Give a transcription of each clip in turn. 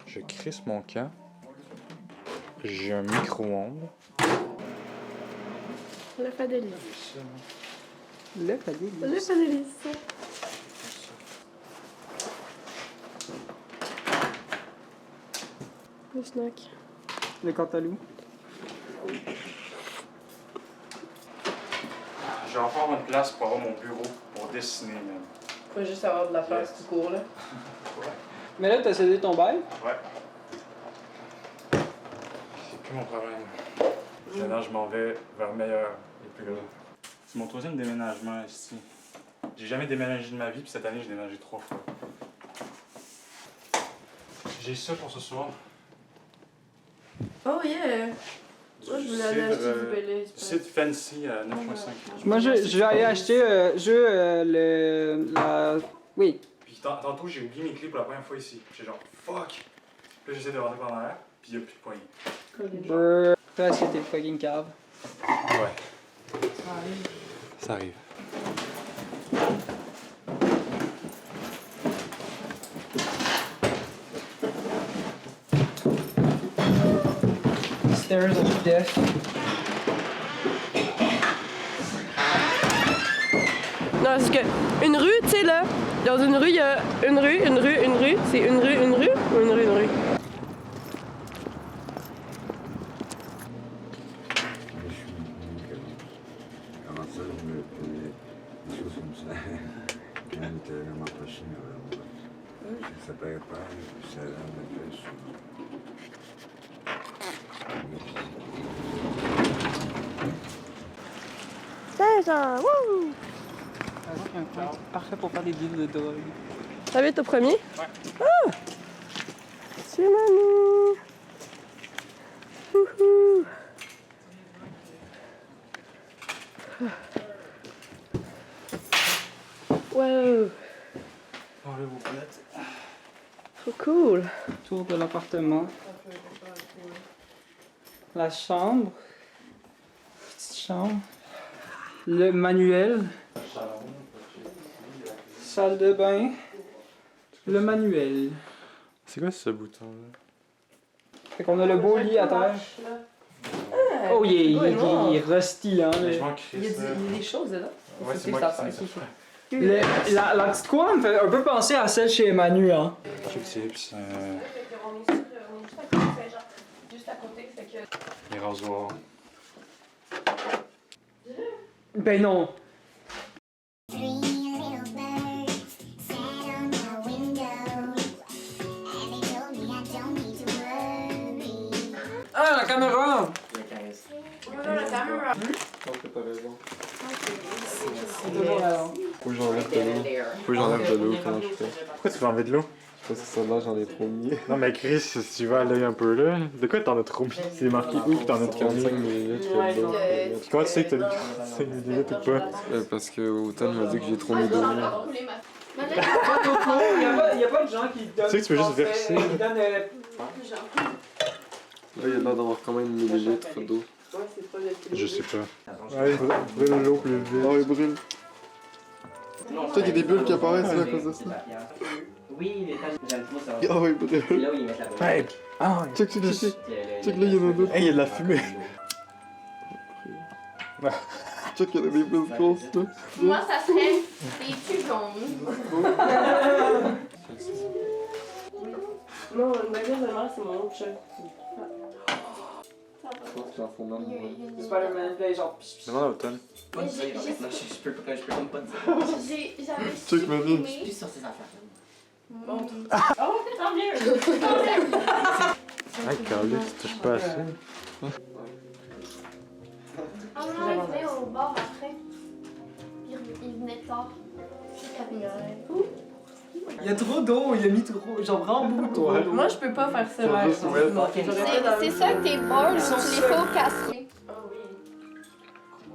Je crisse mon camp. J'ai un micro-ondes. Le Fadélis. Le Fadélis. Le Fadélis. Le snack. Le cantalou. Je vais encore une place pour avoir mon bureau pour dessiner, man. Faut juste avoir de la place tout court, là. Mais là, t'as cédé ton bail? Ouais. C'est plus mon problème. Maintenant, je m'en vais vers meilleur et plus gros. C'est mon troisième déménagement ici. J'ai jamais déménagé de ma vie, puis cette année, j'ai déménagé 3 fois. J'ai ça pour ce soir. Oh yeah! Moi, je voulais aller acheter du Baileys. Sid Fancy à 9,5. Moi, je vais aller acheter Oui. Puis tantôt, j'ai oublié mes clés pour la première fois ici. J'ai genre, fuck! Puis là, j'essaie de rentrer par l'arrière, puis il n'y a plus de poignée. Toi, est-ce que t'es fucking cave? Ouais. Ça arrive. Stairs of death. Non, c'est que une rue, tu sais, là, dans une rue, il y a une rue. C'est une rue ou une rue? Avant ça, je me faisais des choses comme ça. Quand on était vraiment proches, ça paraît pas, ça a l'air de faire souvent. C'est ça! Wouh! Un coin parfait pour faire des deals de drogue. Ça va être au premier? Ouais. Ah! C'est Manu! Wouhou! Wow! Enlevez vos palettes. Trop cool! Tour de l'appartement. La chambre. Petite chambre. Le manuel. Salle de bain. Le manuel. C'est quoi ce bouton-là? Fait qu'on a le beau lit à terre. Oh, il est rusty, hein. Mais je m'en Il y crisse. a des choses dedans. Ouais, c'est moi qui sais ça. La petite cour me fait un peu penser à celle chez Manu, hein. Check tips. On est juste à côté, genre, juste à côté, fait que... Les rasoirs. Ben non. Ah, la caméra! La caméra! Non, t'as pas raison. C'est toujours là. Faut que j'enlève de l'eau. Faut que j'enlève de l'eau quand je fais. Pourquoi tu veux enlever de l'eau? Parce que ça là, j'en ai trop mis. Non, mais Chris, si tu vas à l'œil un peu là, de quoi t'en as trop mis? C'est marqué où que t'en as trop mis? 45 millilitres d'eau. Puis comment tu sais que t'as mis 45 millilitres ou pas? Parce que Automne m'a dit que j'ai trop mis d'eau. Il n'y a pas de gens qui donnent. Tu sais que tu veux juste verser. Qui donnent, Là, il y a l'air d'avoir combien de millilitres d'eau? Je sais pas. Allez, brûle l'eau plus vite. Oh, il brûle. Tu sais qu'il y a des bulles qui apparaissent à cause de ça. Oui, les taches, j'aime trop ça. Oh, il brûle. C'est là où ils mettent la bonne. Hey! Ah! Check, check, check. Check, là, il y en a d'autres. Hey, il y a de la fumée! Check, il y en a des bulles grosses, là. Moi, ça serait des cubes jaunes. Non, le magasin de mère, c'est mon autre chat. Spider-Man, là, genre. Demande à Automne. Pas de dire, je peux comme pas dire. J'avais Check, Manu. Je suis plus sur ces affaires. Montre. Oh, tant mieux! Hey, Carly, tu touches pas assez. Ah non, il venait au bar après. Il venait tard. Il y a trop d'eau, il a mis trop. Genre vraiment beaucoup trop d'eau. Moi, je peux pas faire ça, Faut là. juste, ouais. C'est ça que tes balls, tu les fais au casser. Ah oui.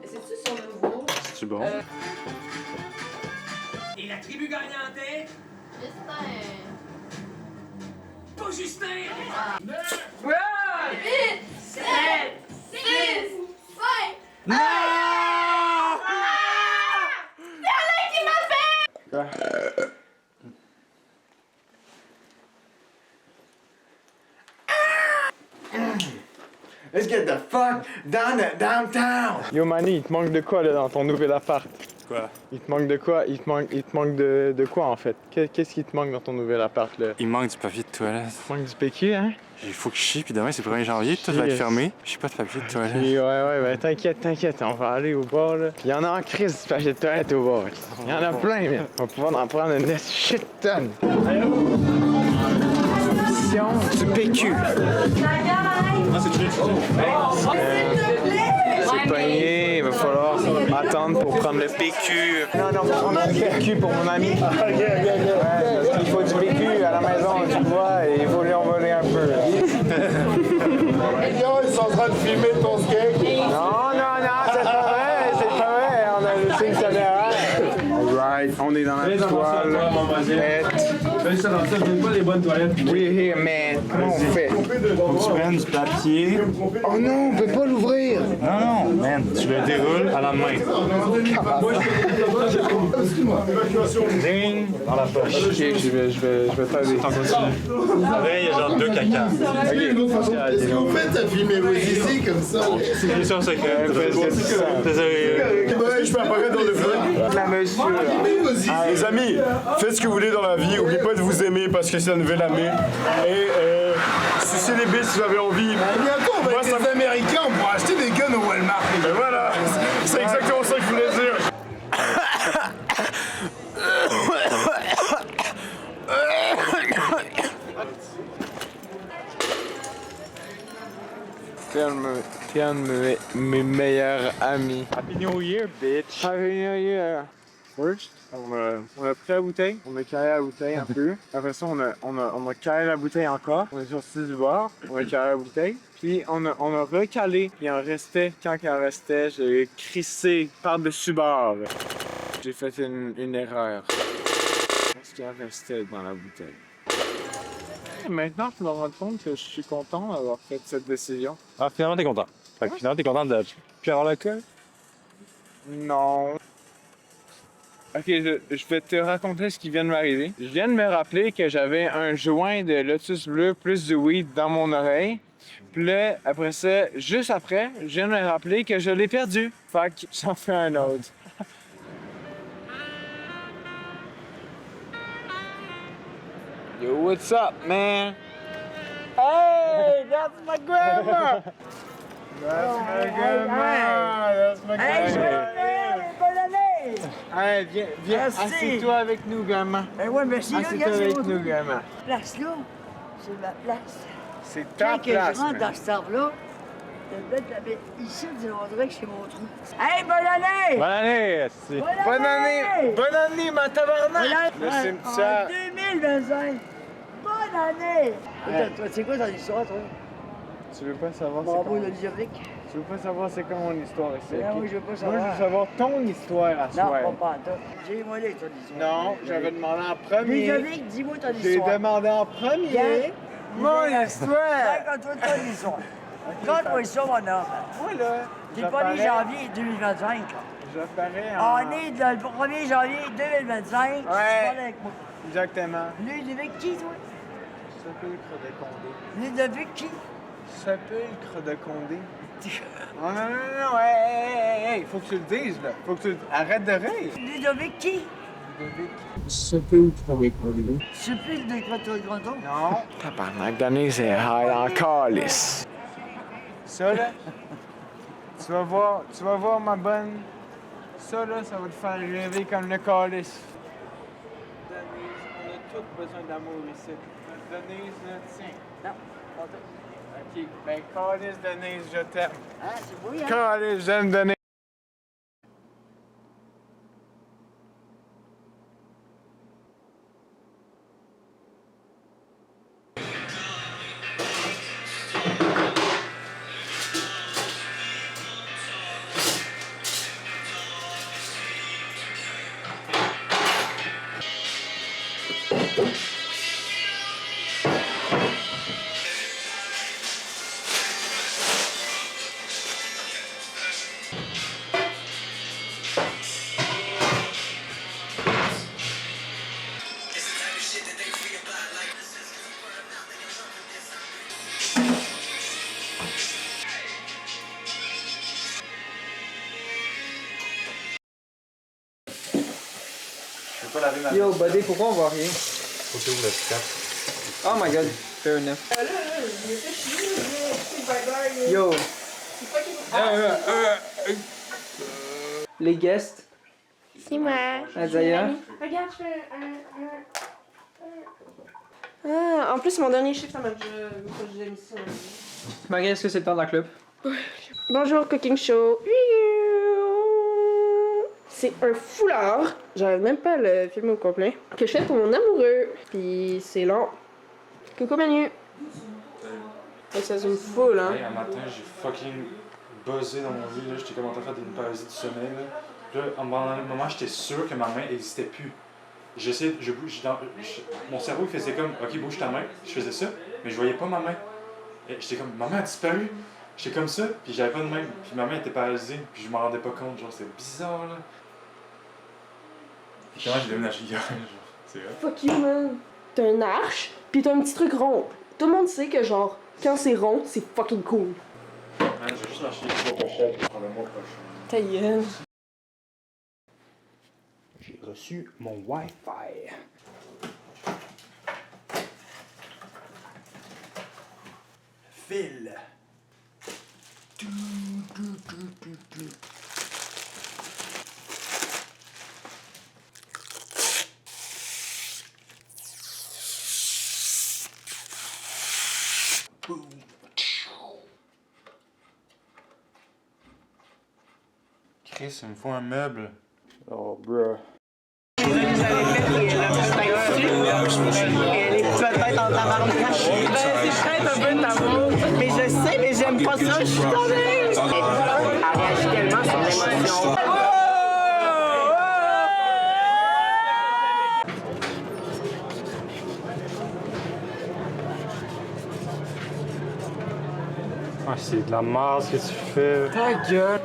C'est-tu sur le nouveau? C'est-tu bon? Et la tribu gagnante est... Justin. Pas Justin! 8, 7, 6, 5. Non! C'est Alain qui m'a fait! Let's get the fuck downtown! Yo Manny, il te manque de quoi là dans ton nouvel appart? Quoi? Il te manque de quoi? Il te manque de quoi en fait? Qu'est-ce qui te manque dans ton nouvel appart là? Il me manque du papier de toilette. Il te manque du PQ, hein? Il faut que je chie, puis demain c'est le 1er janvier, tout va être fermé. J'ai pas de papier de toilette. Ouais, ben t'inquiète, on va aller au bar là. Il y en a en crise du papier de toilette au bar. Il y en a plein, mais on va pouvoir en prendre une shit tonne. Du PQ. C'est pogné, il va falloir attendre pour prendre le PQ. Non, pour prendre le PQ pour mon ami. Ouais, parce qu'il faut du PQ à la maison, tu vois, et il faut lui envoler un peu. Ils sont en train de filmer ton skate. Non, c'est pas vrai, on a laissé une caméra. Alright, on est dans la toile. We're here, man. Comment on fait? Faut que tu prennes du papier. Oh non, on peut pas l'ouvrir. Non, man, tu le déroules à la main. Ding, dans la poche. Ok, je vais t'aider. T'en continues. Après, il y a genre 2 caca. Qu'est-ce que vous faites à filmer vos ici comme ça? C'est sûr, c'est que. Désolé. Est-ce que je peux apparaître dans le vlog? La monsieur. Les amis, faites ce que vous voulez dans la vie. N'oubliez pas de vous aimer parce que c'est la nouvelle année. Et sucez les baies si vous avez envie. Bientôt, on va être des Américains, on pourra acheter des guns au Walmart. Et voilà, c'est exactement ça que je voulais dire. T'es un de mes meilleurs amis. Happy New Year, bitch. Happy New Year. First, on a pris la bouteille, on a calé la bouteille un peu. Après ça, on a calé la bouteille encore. On est sorti du bar, on a calé la bouteille. Puis on a recalé, il en restait. Quand il en restait, j'ai crissé par-dessus bord. J'ai fait une erreur. Parce qu'il en restait dans la bouteille. Maintenant, je me rends compte que je suis content d'avoir fait cette décision. Ah, finalement, t'es content. Fait que finalement, t'es content de plus avoir l'alcool? Non. Ok, je vais te raconter ce qui vient de m'arriver. Je viens de me rappeler que j'avais un joint de Lotus Bleu plus du weed dans mon oreille. Puis là, après ça, juste après, je viens de me rappeler que je l'ai perdu. Fait que j'en fais un autre. Yo, what's up, man? Hey, that's my grandma! That's my grandma! That's my grandma! Bonne année! Hey, viens, assieds-toi avec nous, grandma. Ben ouais, merci, là, Assieds-toi regarde, avec c'est nous, mon grandma. place là. C'est ma place. C'est ta Quand que place, je rentre man. dans cet arbre-là, ici, on dirait que c'est mon trou. Hey, bonne année! Bonne année! Bonne année, ma tabarnak! Le En cimetière. 2025! Bonne année! Toi, c'est quoi ton histoire, toi? Tu veux pas savoir c'est Bravo, quoi? de l'Isorique. Tu veux pas savoir c'est quoi mon histoire ici? Ben ok? oui, je veux pas Moi, savoir. je veux savoir ton histoire à Non, soir. pas en tout. Dis-moi les ton histoire. Non, j'avais demandé en premier. L'Isorique, dis-moi ton J'ai histoire. demandé en premier Bien. mon histoire. Raconte-toi ton histoire. Raconte-moi ça, mon homme. Moi, là, T'es pas né janvier 2025. j'apparais en... On est le 1er janvier 2025. Tu parles avec moi. Exactement. Né avec qui, toi? Sépulcre de Condé. Né avec qui? Sépulcre de Condé. Oh, non, hey, faut que tu le dises, là. Faut que tu... Arrête de rire. Né avec qui? Sépulcre de Condé. C'est plus de Croton. Non. Tabarnak, donné, c'est high en calice. Ça, là, tu vas voir, ma bonne. Ça, là, ça va te faire rêver comme le calice. Denise, on a tous besoin d'amour ici. Denise, là, tiens. Non, pas tout. OK, ben, calice, Denise, je t'aime. Ah, c'est beau, hein? Calice, j'aime Denise. laver ma Yo, buddy, pourquoi on voit rien? Faut que tu ouvres le strap. Oh my god, fair enough. Yo. Les guests. C'est moi. Azaya. Regarde, je fais Ah, en plus, c'est mon dernier chiffre, ça m'a j'ai mis ça. Marie, est-ce que c'est le temps de la club? Bonjour, Cooking Show. C'est un foulard, j'arrive même pas à le filmer au complet, que je fais pour mon amoureux. Puis c'est long. Coucou Manu. Ça se me foule, hein. Hey, un matin, j'ai fucking buzzé dans mon lit, là. J'étais comme en train de faire une paralysie du sommeil, là. Puis là, pendant un moment, j'étais sûr que ma main n'existait plus. J'essayais, mon cerveau il faisait comme, ok, bouge ta main. Je faisais ça, mais je voyais pas ma main. Et j'étais comme, ma main a disparu. J'étais comme ça, puis j'avais pas de main. Puis ma main était paralysée, puis je m'en rendais pas compte. Genre, c'est bizarre, là. Et comment j'ai déménagé hier, genre, c'est vrai. Fuck you, man. T'as une arche, pis t'as un petit truc rond. Tout le monde sait que, genre, quand c'est rond, c'est fucking cool. Man, j'ai juste acheté 3 pochettes pour le mois prochain. Ta gueule. J'ai reçu mon Wi-Fi. Fil. Chris, il me faut un meuble. Oh, bruh. Elle est peut-être en tabarnak. C'est peut-être un peu ta faute. Mais je sais, mais j'aime pas ça, je suis tannée. Elle réagit tellement sur l'émotion. Ah, c'est de la merde ce que tu fais. Ta gueule.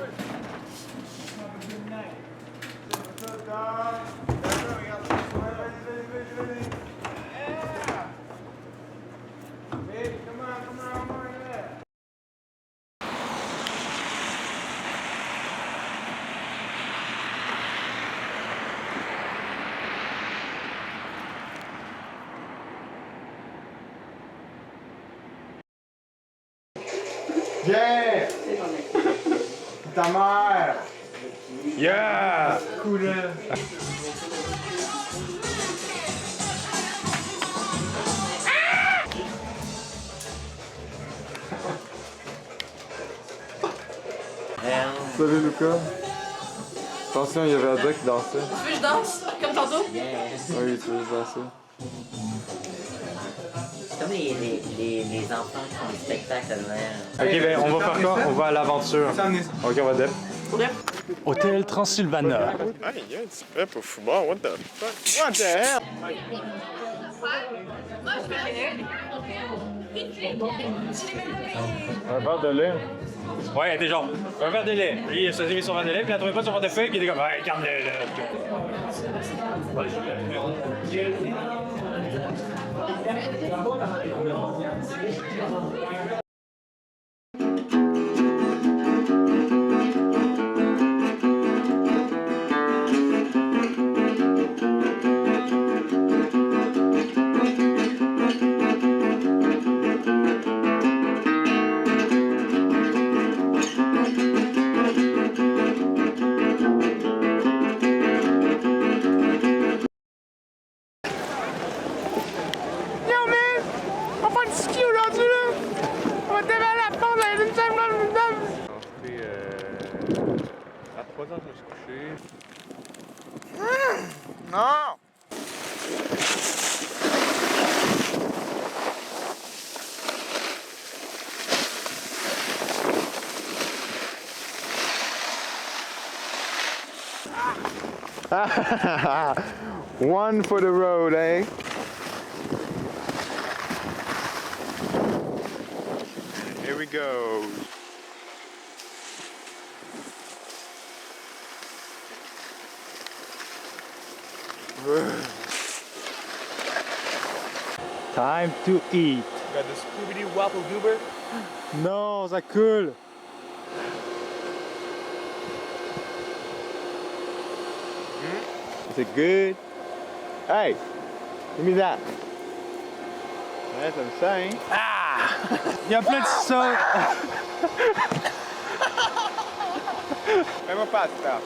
Yeah! Ta mère! Yeah! Cool! Salut Lucas. Attention, il y avait Ada qui dansait. Tu veux que je danse? Comme tantôt? Oui, tu veux danser. C'est comme les enfants qui font des spectacles de mer. Ok, ben on va faire quoi? On va à l'aventure. Ok, on va dep. Hôtel Transylvania. Hey, il y a un petit peu pour football, what the fuck? What the hell? Un verre de lait. Ouais, elle était genre, un verre de lait. Puis elle se mis son verre de lait, puis elle trouvait pas son portefeuille, puis elle était comme, ouais, garde-le là. À 3 heures, je me suis couché. Non! One for the road, eh? Here we go. Time to eat. Got the Scooby-Doo Wapple Goober? Non, ça coule. Is it good? Hey! Give me that. Ouais, t'aimes ça, hein? Ah! Il y a plein de ça! Fais-moi pas ça.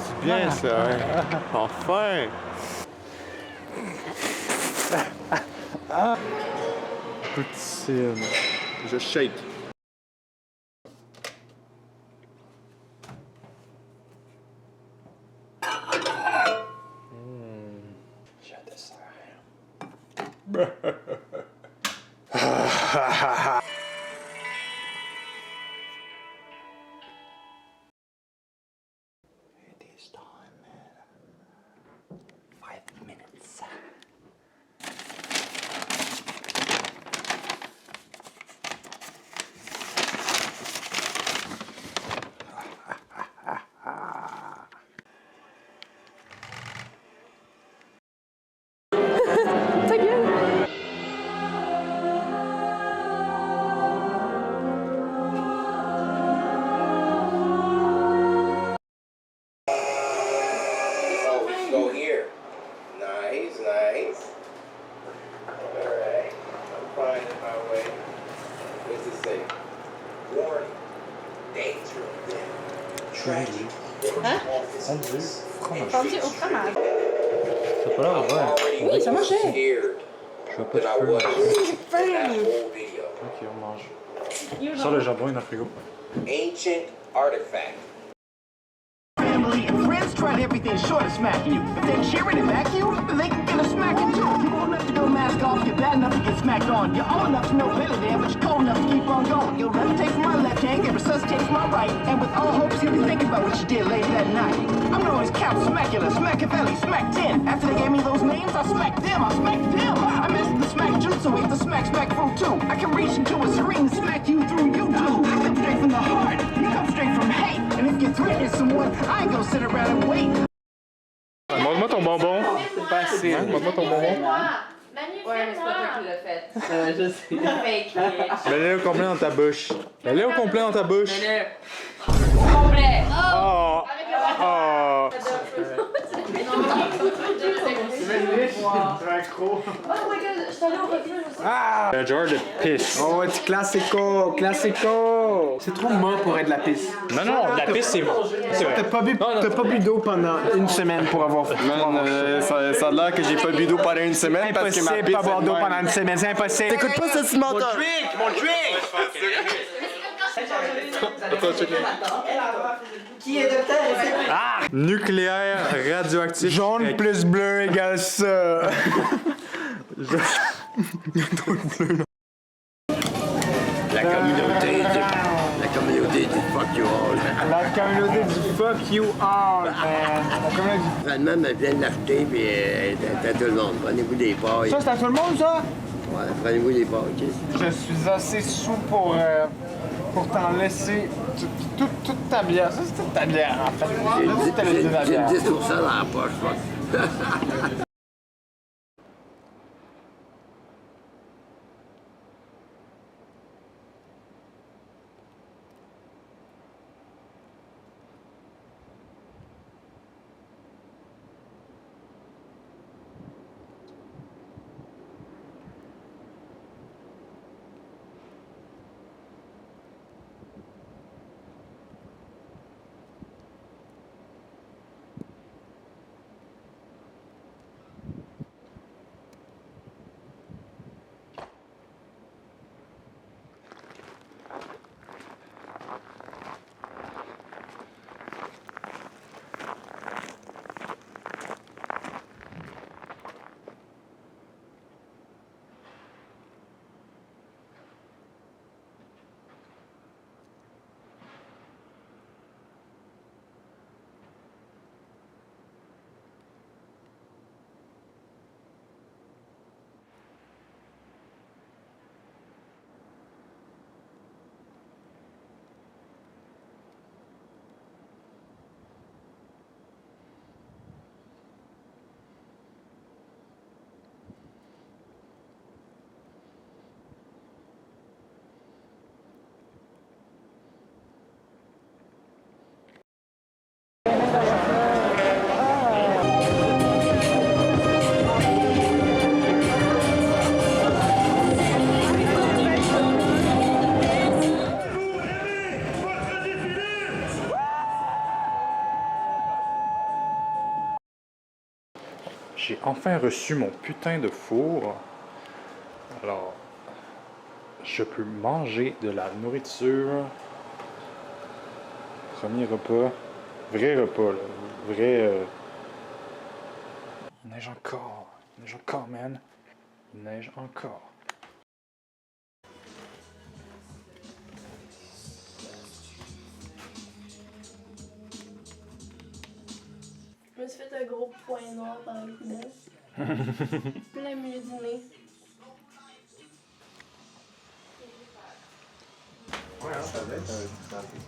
C'est bien ça, hein? Enfin! Poutine. Je shake. J'ai un dessert. It is time, man. 5 minutes. Ta gueule! Go here. Nice, nice. Alright. I'm finding my way. What's it say? Warning. Danger. Tragic. Hein? Fondu. Fromage. Fondu au fromage. Ça a pas l'air vrai. Oui, ça marchait. Je vois pas de feu. Ok, on mange. Sors le jambon, il est dans le frigo. Ancient artifact. Family and friends tried everything short of smacking you. If they're cheering and back you, then they can get a smacking too. You're old enough to go mask off, you're bad enough to get smacked on. You're old enough to know better than, but you're cold enough to keep on going. You'll levitate from my left hand, get resuscitate from my right, and with all hopes you'll be thinking about what you did late that night. I'm known as Count Smackula, Smackavelli, Smack 10. After they gave me those names, I smacked them, I missed the smack jutsu, ate the smack fruit too. I can reach into a serene and smack you through you too. I come straight from the heart, you come straight from hate. And if you threaten someone, I ain't gonna sit around and wait. Montre-moi ton bonbon. C'est pas assez. Montre-moi ton bonbon. Ouais, mais c'est pas toi qui l'as fait. Je sais. Fake. Mets-le au complet dans ta bouche. Mets-le au complet dans ta bouche. Complet. Oh! Oh! Oh my god, je suis allée au refuge aussi. Ah! Un jar de pisse. Oh, c'est classico, classico. C'est trop mort pour être de la pisse. Non, non, la piste, c'est bon. T'as pas bu d'eau pendant une semaine pour avoir fait. Ça a l'air que j'ai pas bu d'eau pendant une semaine parce que ma Impossible pisse pas boire est d'eau de même. pendant une semaine, c'est impossible. T'écoutes pas ce petit menteur. Mon drink! Qui est docteur? Nucléaire, radioactif. Jaune plus bleu égale ça. La communauté du fuck you all. La communauté du fuck you all, man. La communauté du... Finalement, elle vient de l'acheter, puis c'est à tout le monde. Prenez-vous des pailles. Ça, c'est à tout le monde, ça? Ouais, prenez-vous des pailles, OK? Je suis assez sous pour t'en laisser toute ta bière. Ça, c'est toute ta bière, en fait. Là, tu t'as laissé la J'ai bière. 10% dans la poche, fuck. J'ai enfin reçu mon putain de four. Alors, je peux manger de la nourriture. Premier repas. Vrai repas, là. Vrai... Il neige encore. Il neige encore, man. Il neige encore. Je me suis fait un gros point noir dans le coude. Plein milieu du nez. Ouais, hein, ça va être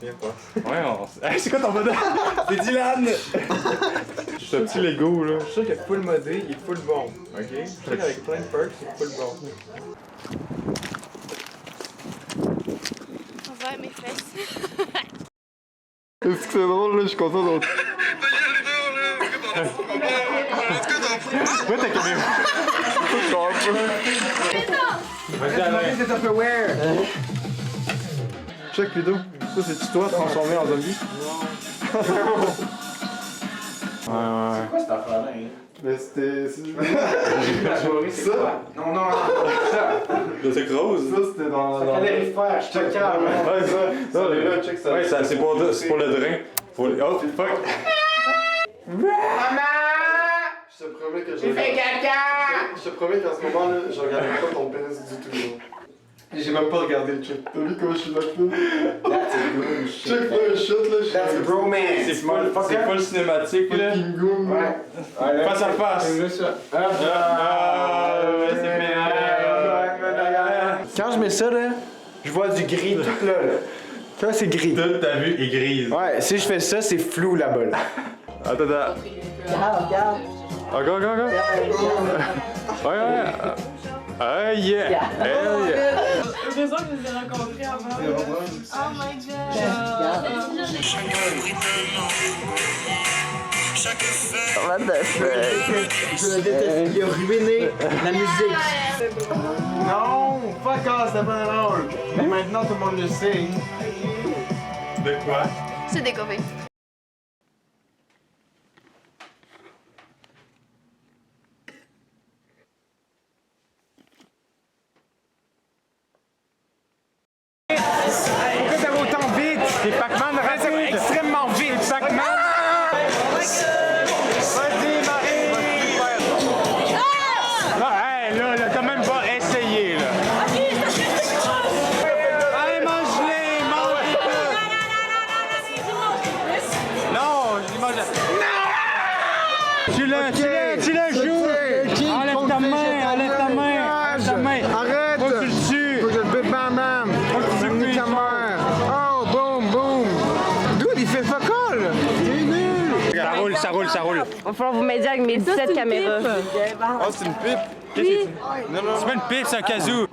bien quoi. Ouais, Hey, c'est quoi ton modèle? C'est Dylan! C'est un petit Lego, là. Je suis sûr que full modé, il est full bon. Ok? Je suis sûr qu'avec plein de perks, il est full bon. Envers mes fesses. Est-ce que c'est drôle là? Je suis content d'entendre. Ouais, ta caméra. Vas-y, Alain. C'est Tupperware! Check plutôt. Ça, c'est-tu toi transformé en zombie? Ouais. Quoi cette affaire-là, hein? Mais c'était. Ça? Non, Ça, c'était dans. Fallait faire, je te calme. Ouais, ça. Ça, les gars, check ça. Ouais, c'est pour le drain. Faut... Oh, fuck! Maman! Je te promets que J'ai fait caca! Je te promets qu'en ce moment-là, je regardais pas ton pénis du tout. Là. J'ai même pas regardé le check. T'as vu comment je suis là? That's a good shit. Check pas un shot là. That's bromance! C'est pas le cinématique, là. Fucking goon. Ouais. Face à face! Quand je mets ça, là, je vois du gris tout là. Ça, c'est gris. Toute ta vue est grise. Ouais, si je fais ça, c'est flou là-bas. Là. Attends. Encore. Ouais. Ah yeah! Hell yeah! J'ai l'impression que je les ai rencontrés avant. Oh my god! What the fuck? Je le déteste. Il a ruiné la musique. Non! Fuck off, c'était pas drôle. Mais maintenant, tout le monde le sait. De quoi? C'est découpé. Pourquoi ça va autant vite? C'est Pac-Man, ça va extrêmement vite. Pac-Man! Vas-y, Marie! Non, hey, là, t'as même pas essayé, là. Allez, mange-les, mange-les! Non, je mange. Non! Tu le joues! Enlève ta main! Arrête! Faut que tu le tues! Faut que je le bip bam bam! Faut que tu niques ta mère! Oh, boum! Dude, il fait fuck all! T'es nul! Ça roule. Va falloir vous m'aider avec mes 17 caméras. Oh, c'est une pipe. Oui. Non. C'est pas une pipe, c'est un kazoo!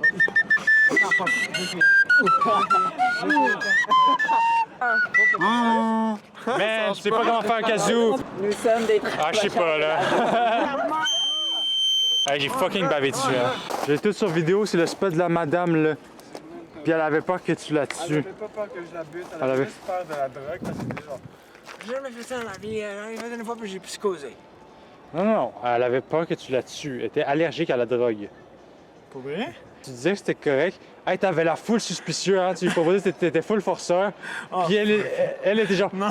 Man, tu sais pas comment faire un kazoo! Nous sommes des Ah, je sais pas, là. Hey, j'ai fucking bavé dessus, hein. J'ai tout sur vidéo, c'est le spot de la madame, là. Puis elle avait peur que tu la tues. Elle avait pas peur que je la bute, elle Elle avait- avait juste peur de la drogue parce que c'est genre... J'ai jamais fait ça dans la vie, j'en ai fait une fois puis j'ai psychosé. Non, elle avait peur que tu la tues. Elle était allergique à la drogue. Pour vrai? Tu disais que c'était correct. Hey, t'avais la full suspicieux, hein. Tu lui proposais que t'étais full forceur. Puis elle était genre... Non.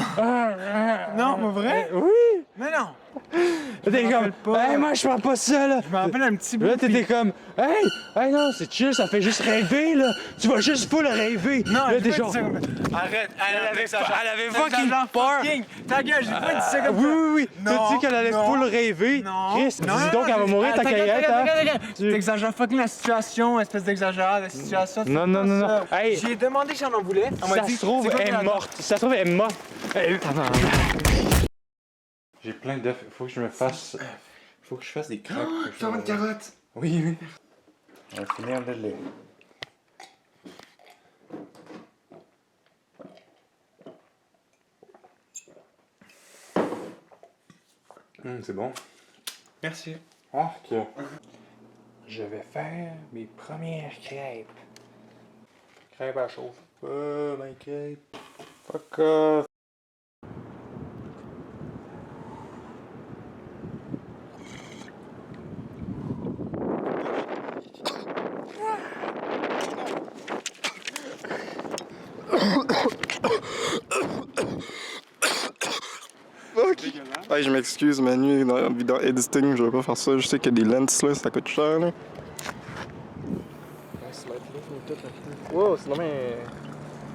Non, pour vrai? Oui! Mais non! T'étais me comme... rappelle pas. Hey, moi, je prends pas ça, là! Je me rappelle un petit bout. Là, t'étais comme... Hey, non, c'est chill, ça fait juste rêver, là! Tu vas juste full rêver! Non, là, j'ai t'es pas genre... dit ça comme... Arrête, elle avait fucking peur. Ta gueule, j'ai pas dit ça comme Oui. Tu as dit qu'elle allait full rêver. Non. Chris, dis donc qu'elle va mourir, ta carrière, hein? Tu exagères fucking la situation, espèce d'exagérant la situation. Non. Hey, J'ai demandé si on en voulait. si ça se trouve, elle est morte. Si ça se trouve, elle est morte. J'ai plein d'œufs. Faut que je me fasse... Faut que je fasse des croques. T'as une carotte. Oui. On va finir le lait. C'est bon. Merci. Arc. Je vais faire mes premières crêpes. Crêpes à chauffe. My crêpes. Fuck off. Hey, je m'excuse, Manu, dans editing, je vais pas faire ça. Je sais que des lenses, là, ça coûte cher, là. Wow, c'est vraiment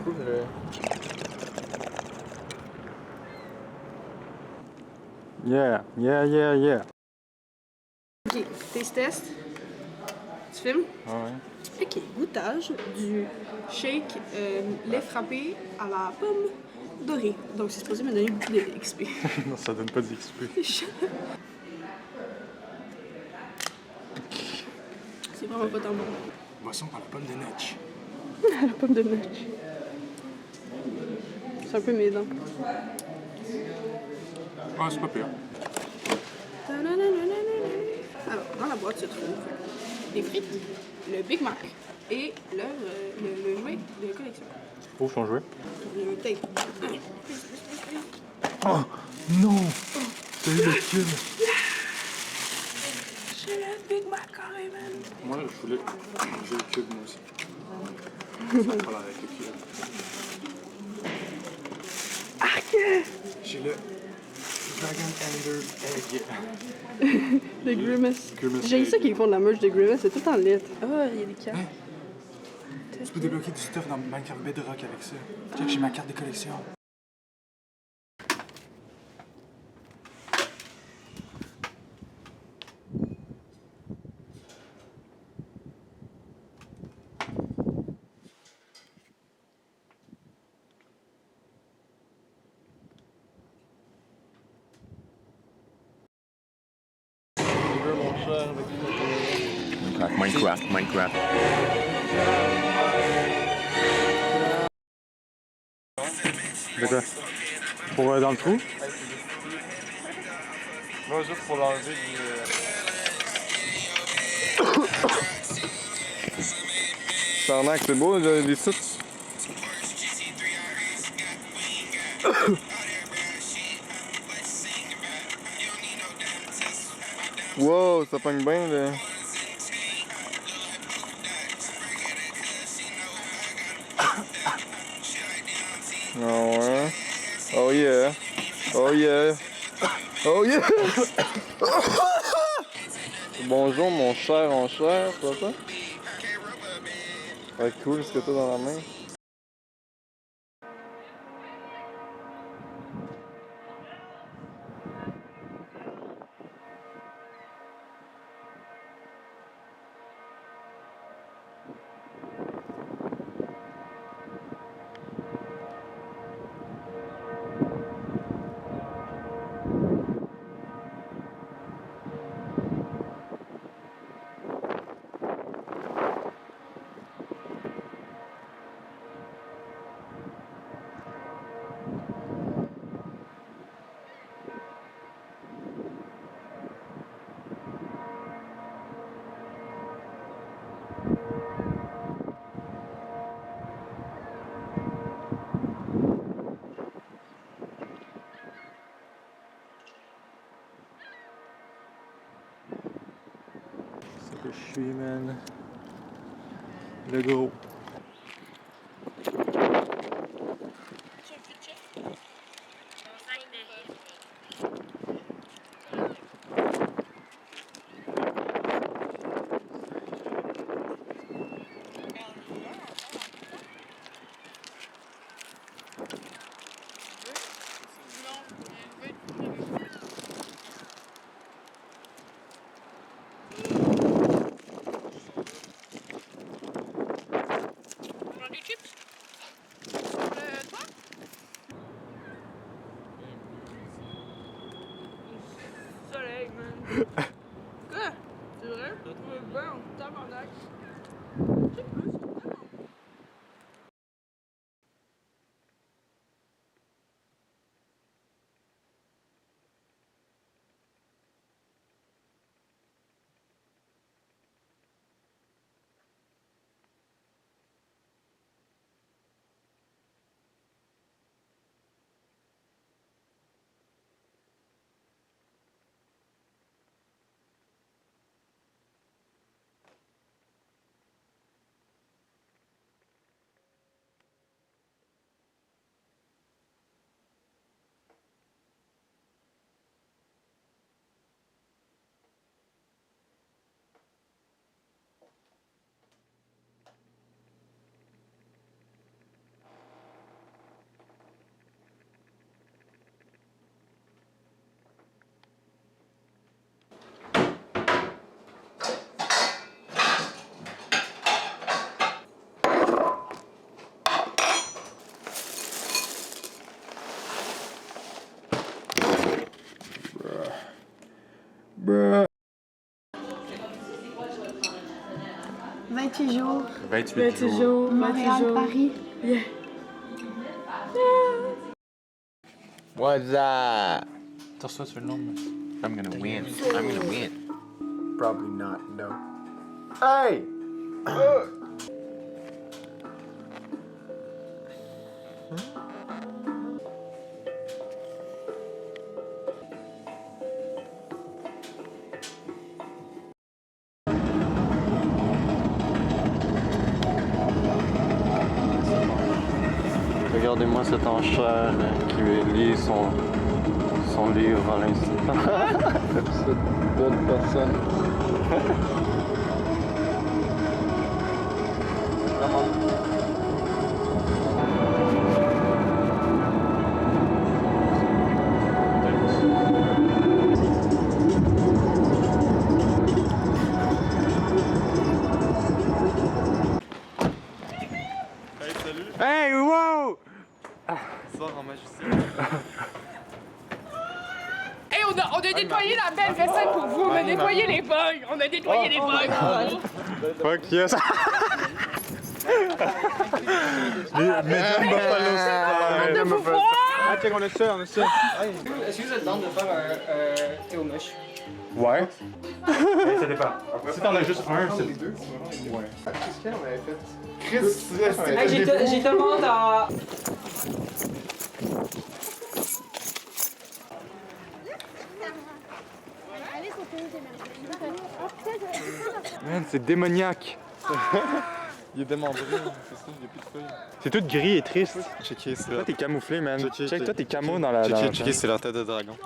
cool. Yeah. Ok, taste test. Tu filmes? Ouais. Ok, goûtage du shake lait frappé à la pomme dorée. Donc c'est supposé me donner beaucoup d'XP. Non, ça donne pas d'XP. C'est vraiment pas tant bon. Boisson par la pomme de Notch. La pomme de Notch. C'est un peu mes dents. Ah, c'est pas pire. Alors, dans la boîte se trouve des frites, le Big Mac et le jouet de collection. Où sont joués? Le tape. Oh non! T'as eu le cube! J'ai le Big Mac carrément. Moi, j'ai le cube, moi aussi. Ça va avec le cube. Arc! J'ai le Dragon Ender Egg. De Grimace. Grimace J'ai ça egg. qu'ils font de la merch de Grimace, c'est tout en lit. Ah, il y a des cartes. Tu peux débloquer du stuff dans Minecraft Bedrock avec ça. Check, j'ai ma carte de collection. Minecraft. De quoi? Pour dans le trou? Moi, juste pour l'enlever du. Charnac, c'est beau, les sites. Wow, ça pogne bien, là. Oh ouais. Oh yeah. Oh yeah. Oh yeah. Bonjour mon cher en chair, c'est pas ça? Ouais, cool ce que t'as dans la main. C'est que je suis, man. Le gros. Soleil, man. Quoi? C'est vrai? Je trouve bien en tabarnak. Je sais plus. 28 jours. 28 jours. jours. Montréal, Paris. Yeah. What's up? T'as reçu sur le nom, mais... I'm gonna win. I'm gonna win. Probably not, no. Hey! Regardez-moi cet enchère qui lit son livre à l'instant. Cette belle personne. Hey, wow! Sors en magicien. Hey, on a nettoyé la belle vaisselle pour vous. On a nettoyé les bugs. On a nettoyé les bugs pour vous. Fuck yes! Mesdames Buffalo Style! De vous voir. Ah, check, on a ça, on a ça. Est-ce que vous êtes dans de faire un Théo Mouche? Ouais. Ça dépend. Si t'en as juste un, c'est... Ouais. Qu'est-ce qu'on avait fait? Chris, Hey, j'ai tellement hâte à... Man, c'est démoniaque. Il est démembré, c'est ça, il n'y a plus de feuilles. C'est tout gris et triste. Checker, c'est Toi, t'es camouflé, man. Checker, Check, toi, t'es camo dans la... Checker, c'est la tête de dragon.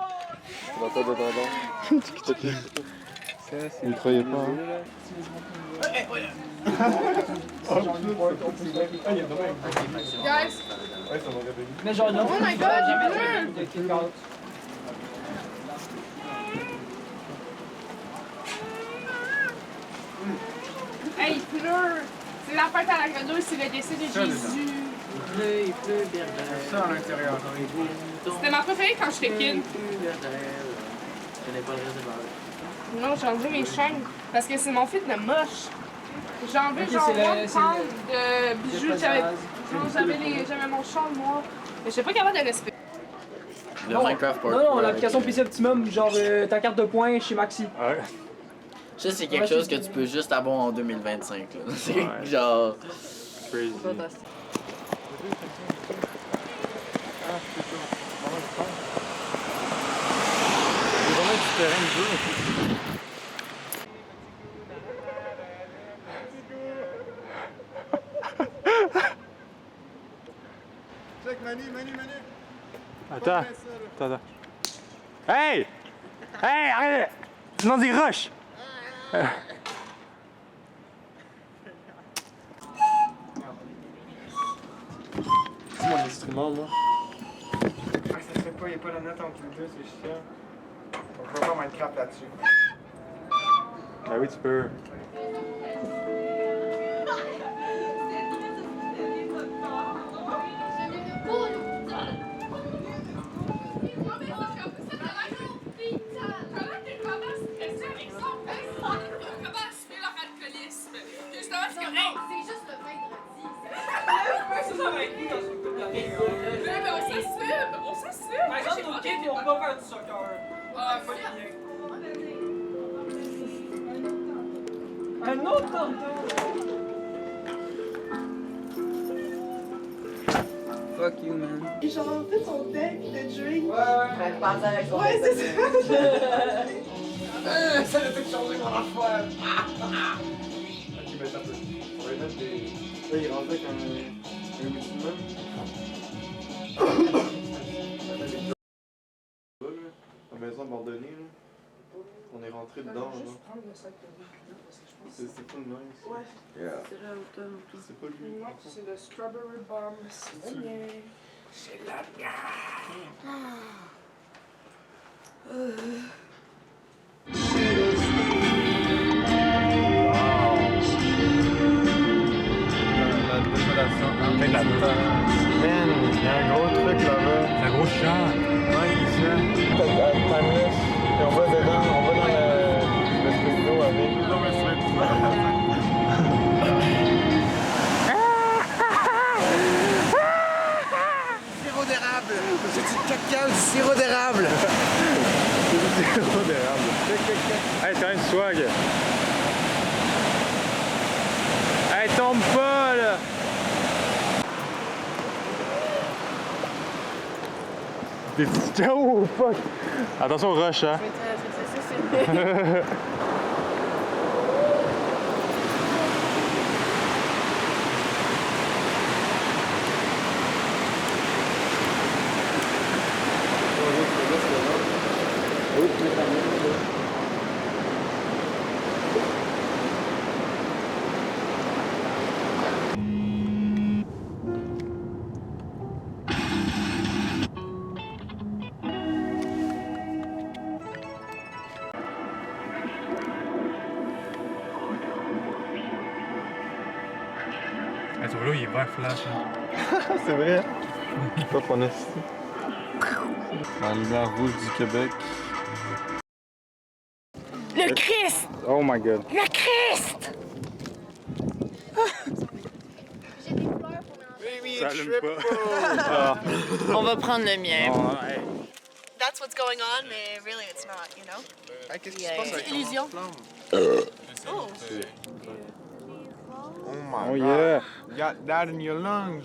La tête de dragon. Checker. Vous le croyez pas, hein? Guys. Mais genre, non. Oh my god, j'ai vu. Hey, il pleut. C'est la fête à la grenouille, c'est le décès de Jésus. Il pleut, bien. ça à l'intérieur. C'était ma préférée quand j'étais kid. Je connais pas le reste de la... Non, j'ai enlevé mes chaînes parce que c'est mon fit de moche. J'ai enlevé Ok, genre c'est le- moins de c'est pentes le- de bijoux. J'avais mon châle noir. Mais je suis pas capable de respecter. Non, non, l'application PC Optimum, genre ta carte de points chez Maxi. Ouais. Ça, c'est quelque chose que tu peux juste avoir en 2025. Là. C'est genre. Crazy. Fantastique. C'est vraiment du terrain de jeu. Check, Manu. Attends. Hey! Hey, arrête! Sinon, des rushs! C'est mon instrument, moi. Ah, ça se fait pas, il n'y a pas la note entre les deux, c'est chiant. On peut faire Minecraft là-dessus. Ben oui, tu peux. Par exemple, nos kids, ils vont pas faire du soccer. Ah, pas bien. Un autre tonton! Fuck you, man. Genre, fait son deck de drink. Ouais, c'est ça. Ça a tout changé mon affaire! Ok, mais attends un peu. On va y mettre des... Là, il est rendu avec un multimum. La maison abandonnée, là. On est rentré dedans, là. C'est pas nice. Ouais. Yeah. C'est là automne. C'est pas lui. Non, c'est le Strawberry Bomb. C'est le mien. C'est la La désolation. Fait de la Man, il y a un gros truc là-bas. C'est un gros chat. Ouais, il est ça. Timeless. Et on va dedans, on va dans le studio avec. C'est du caca, du sirop d'érable. C'est du sirop d'érable. Hey, c'est quand même swag. Hey, tombe pas, là. Des petits oh fuck! Attention au rush, hein! Ah, ce vélo, il est vert flash. C'est vrai? Pas qu'on a la lumière rouge du Québec. Le Christ! Oh my god. Le Christ! Ça allume pas. On va prendre le mien. Oh, hey. That's what's going on, mais really it's not, you know? Qu'est-ce qui se passe avec Illusion. Oh. Oh my Oh god. yeah. You got that in your lungs.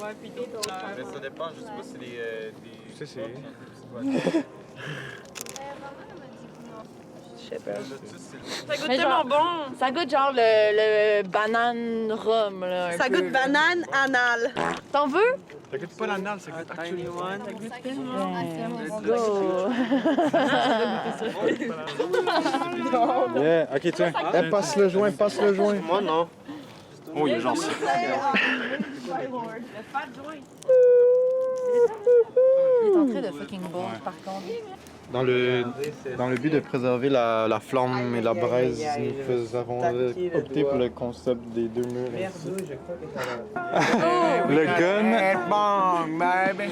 Ouais, puis d'autres couleurs. Mais ça dépend, je sais pas si c'est des... Tu sais, c'est... Je sais pas. Ça goûte tellement bon. Ça goûte genre le banane rhum, là. Ça goûte banane anal. T'en veux? Ça goûte pas l'anal, ça goûte actually. Ça goûte tellement. Let's go. Yeah, ok, tiens. Eh, passe le joint, passe le joint. Moi, non. Oh, il y a genre ça. Il est en train de fucking boire, par contre. Dans le but de préserver la flamme et la braise, nous avons opté pour le concept des deux murs. Le gun. Bang, baby.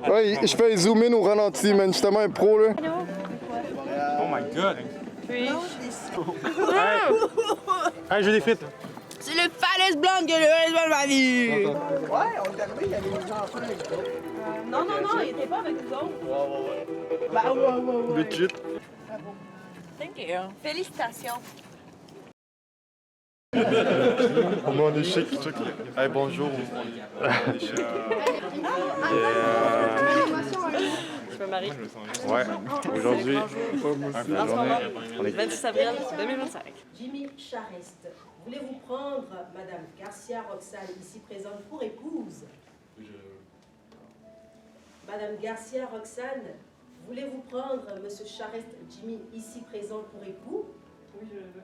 Ouais, je fais zoom in au ralenti, man. Je suis tellement un pro, là. Oh my god! Puis. Hey, je veux des frites. C'est le falaise blonde que le reste de ma vie! Ouais, on est arrivé, il y avait des enfants avec nous. Non, il était pas avec nous autres. Bah, ouais. Legit. Thank you. Félicitations. On est en échec, check. Hey, bonjour. Je me marie. Ouais, aujourd'hui, En ce moment, 26 avril 2025. Jimmy Charest, voulez-vous prendre Madame Garcia Roxane, ici présente, pour épouse? Madame Garcia Roxane, voulez-vous prendre Monsieur Charest Jimmy, ici présent, pour époux? Oui, je le veux.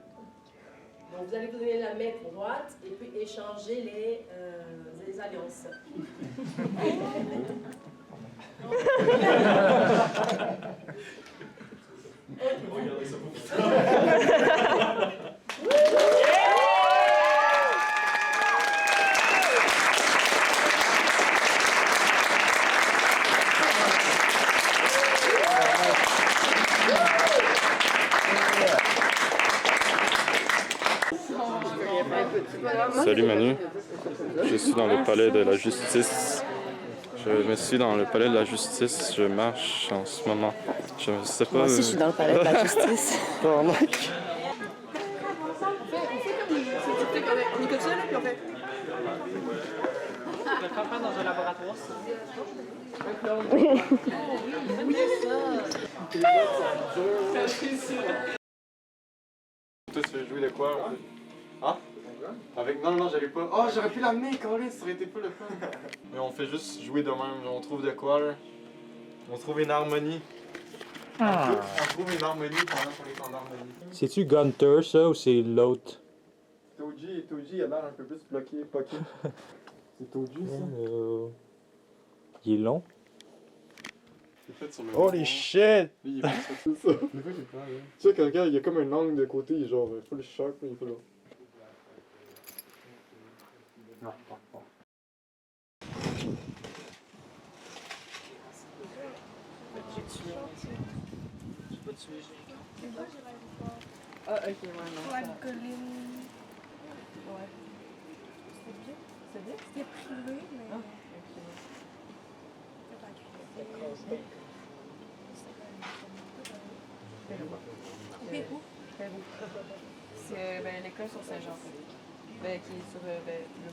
Donc vous allez vous donner la main droite et puis échanger les alliances. Salut Manu, je suis dans le palais de la justice. Je me suis dans le palais de la justice, je marche en ce moment. Je sais pas. Moi aussi, je suis dans le palais de la justice. Pardon. On est comme ça, là, puis on fait. Je vais le faire dans un laboratoire. Toi, tu veux jouer de quoi? Hein? Avec... Non, j'avais pas. Oh, j'aurais pu l'amener, Colin, ça aurait été pas le fun. Mais on fait juste jouer de même, on trouve de quoi, là. On trouve une harmonie. On trouve une harmonie pendant qu'on est en harmonie. C'est-tu Gunter, ça, ou c'est l'autre? Toji, il a l'air un peu plus bloqué, poqué. C'est Toji, ça? Il est long. C'est fait sur le... Holy shit! Lui, il est fait sur ça. Tu sais, quand il y a comme un angle de côté, il est genre full sharp, mais il est full... Non, pas. J'ai tué. J'ai pas tué, j'ai... Ah, ok, ouais, non. Ouais, Colline. Ouais. C'était privé, mais. C'est l'école sur Saint-Jean. Ben, qui est sur le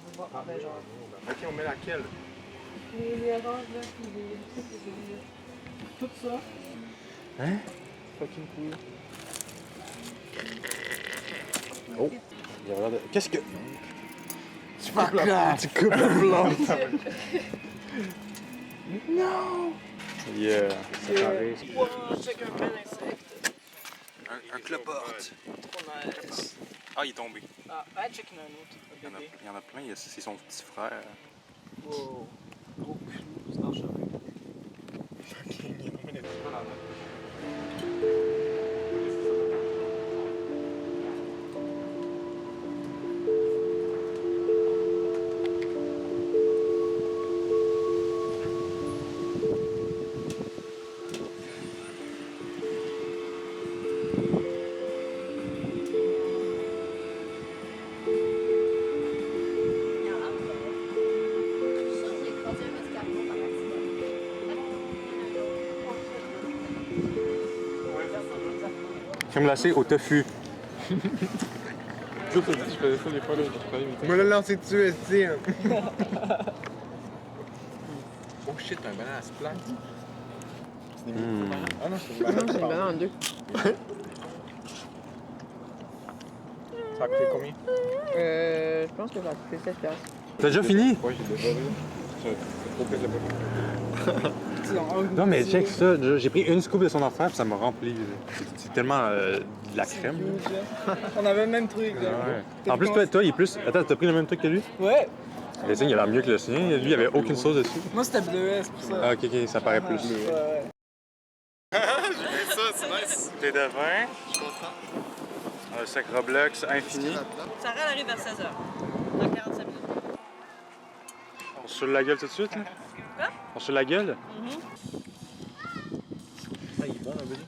boulevard Saint-Jean. Ok, on met laquelle? Les oranges, là, puis les. Tout ça. Hein? Fucking cool. Oh! Il y a l'air de... Qu'est-ce que... Tu coupes la plante! Tu coupes la plante! Non! Yeah, ça carré. Wow, check un bel insecte. Un cloporte. Nice. Ah, il est tombé. Ah, check un autre. Il y en a plein, c'est son petit frère. Wow. Gros clou dans le chemin. Crème glacée au tofu. Je faisais ça des fois là, je me l'ai lancé dessus, esti. Oh shit, un banane à se plaque. C'est des bananes. Ah non, c'est une banane. Non, c'est une banane en deux. Ça a coûté combien? Je pense que ça a coûté 7$. T'as déjà fini? Ouais, j'ai dévoré. C'est trop plaisir. Non mais check ça, j'ai pris une scoop de son affaire puis ça m'a rempli. C'est tellement de la crème. On avait le même truc. Ouais. En plus toi il est plus... Attends, t'as pris le même truc que lui? Ouais. Le signe il a l'air mieux que le sien, lui il avait aucune sauce dessus. Moi c'était bleuet, c'est pour ça. Ah ok, ça paraît plus. Ouais. J'ai fait ça, c'est nice. Thé de vin. Je suis content. Un sac Roblox infini. Sarah elle arrive vers 16h. Dans 45 minutes. On se saoule la gueule tout de suite là? Quoi? On se saoule la gueule? Ah, il est bon, le bébé.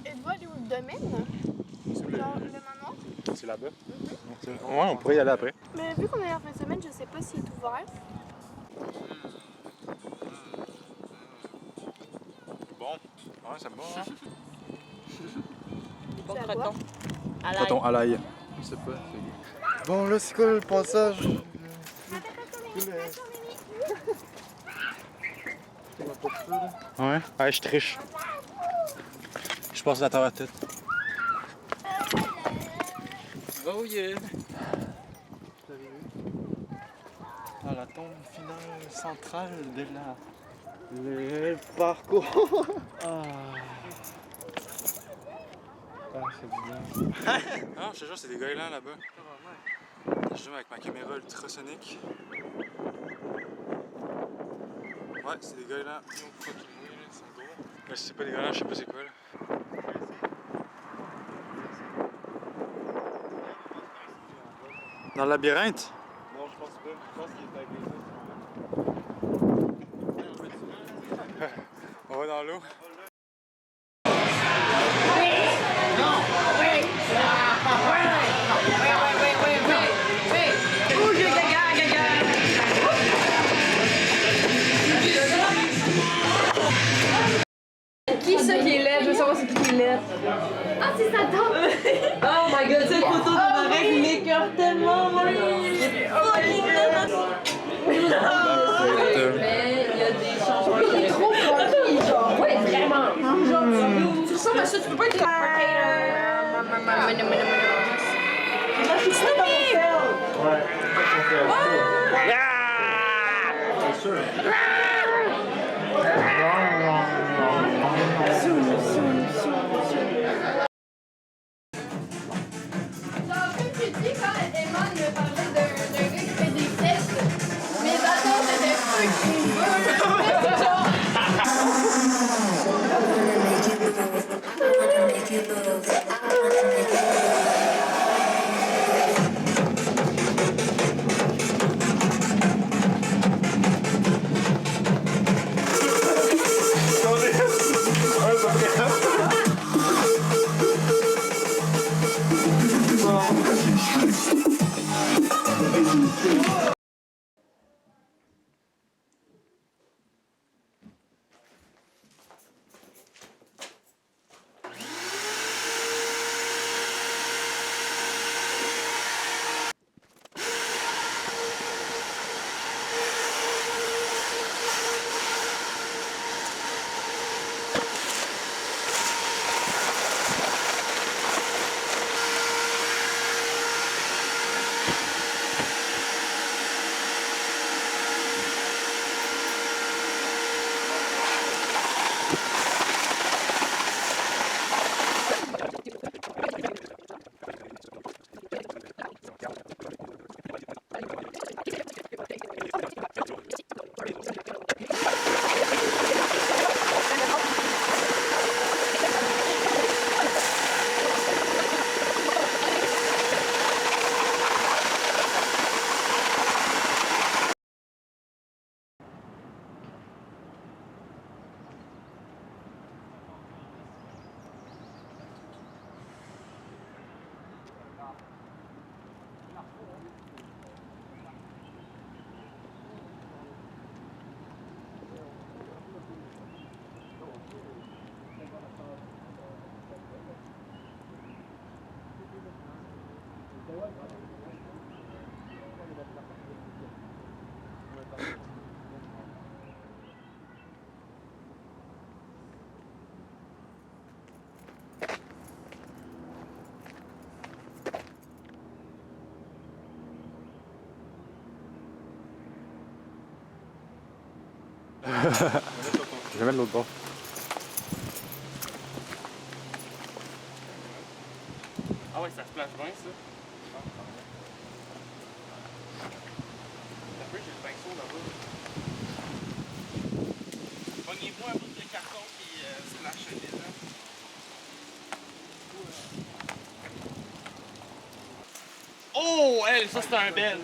Êtes-vous allé au domaine? Genre le manoir? C'est là-bas? Ouais, on pourrait y aller après. Mais vu qu'on est en fin de semaine, je sais pas s'il est ouvert. Bon. Ouais, c'est bon, hein? Bon C'est à croton. À l'ail. Croton à l'ail. Je sais pas. Bon, là, c'est quoi le passage? Ouais? Ouais, je triche. Je passe la terre à la tête. Oh yeah. À la tombe finale centrale de le parcours. Ah, c'est bien. Ah, je te jure, c'est des goélands là-bas. Je zoome avec ma caméra ultrasonique. Ouais, c'est des goélands. Mais si c'est pas des goélands, je sais pas c'est quoi là. Dans le labyrinthe? Non, je pense pas. Je pense qu'il est avec les autres. On va dans l'eau. Qui ça qui est laid? Je veux savoir c'est qui est laid. Ah, c'est sa tante! Oh my god, cette photo de Marek m'écoeure tellement, moi! Il est fucking laid! Mais il y a des changements. Il est trop funky, genre. Ouais, vraiment. Genre, tu ressembles à ça, tu peux pas être comme je suis dans mon sel. Ouais. C'est sûr. Genre, comme tu dis, quand Emma me parlait d'un gars qui fait des tests, mes attentes étaient fucking Je vais mettre l'autre bord. Ah ouais, ça se place bien, ça. J'ai le pinceau là-bas. Pognez-moi un bout de carton qui splash dedans. Oh, elle, ça c'est un bel.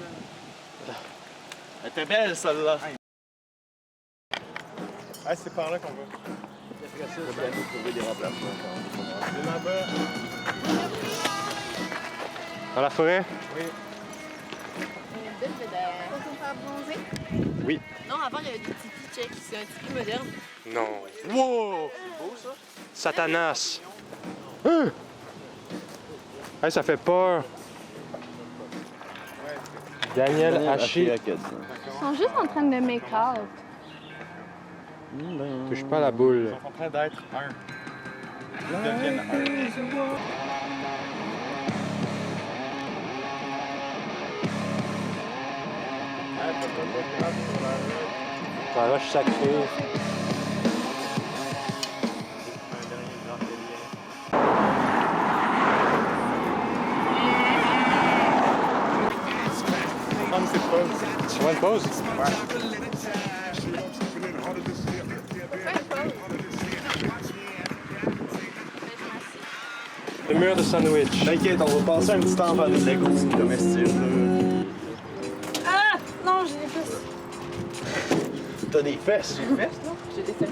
Elle était belle celle-là. Ah, c'est par là qu'on va. Trouver des remplacements. C'est là-bas. Dans la forêt? Oui. Faut se faire bronzer? Oui. Non, avant, il y avait des tipis tchèques. C'est un tipi moderne. Non. Wow! C'est beau ça? Satanas! Hein? Hey, ça fait peur. Daniel Haché. Ils sont juste en train de make out. Touche pas la boule. Ils sont en train d'être un. Ils deviennent un. La roche sacrée. Prendre cette pause. Tu vois une pause? Le mur de sandwich. T'inquiète, on va passer un petit temps à faire des Legos comestibles. Ah! Non, j'ai des fesses. T'as des fesses? Des fesses, non? J'ai des fesses.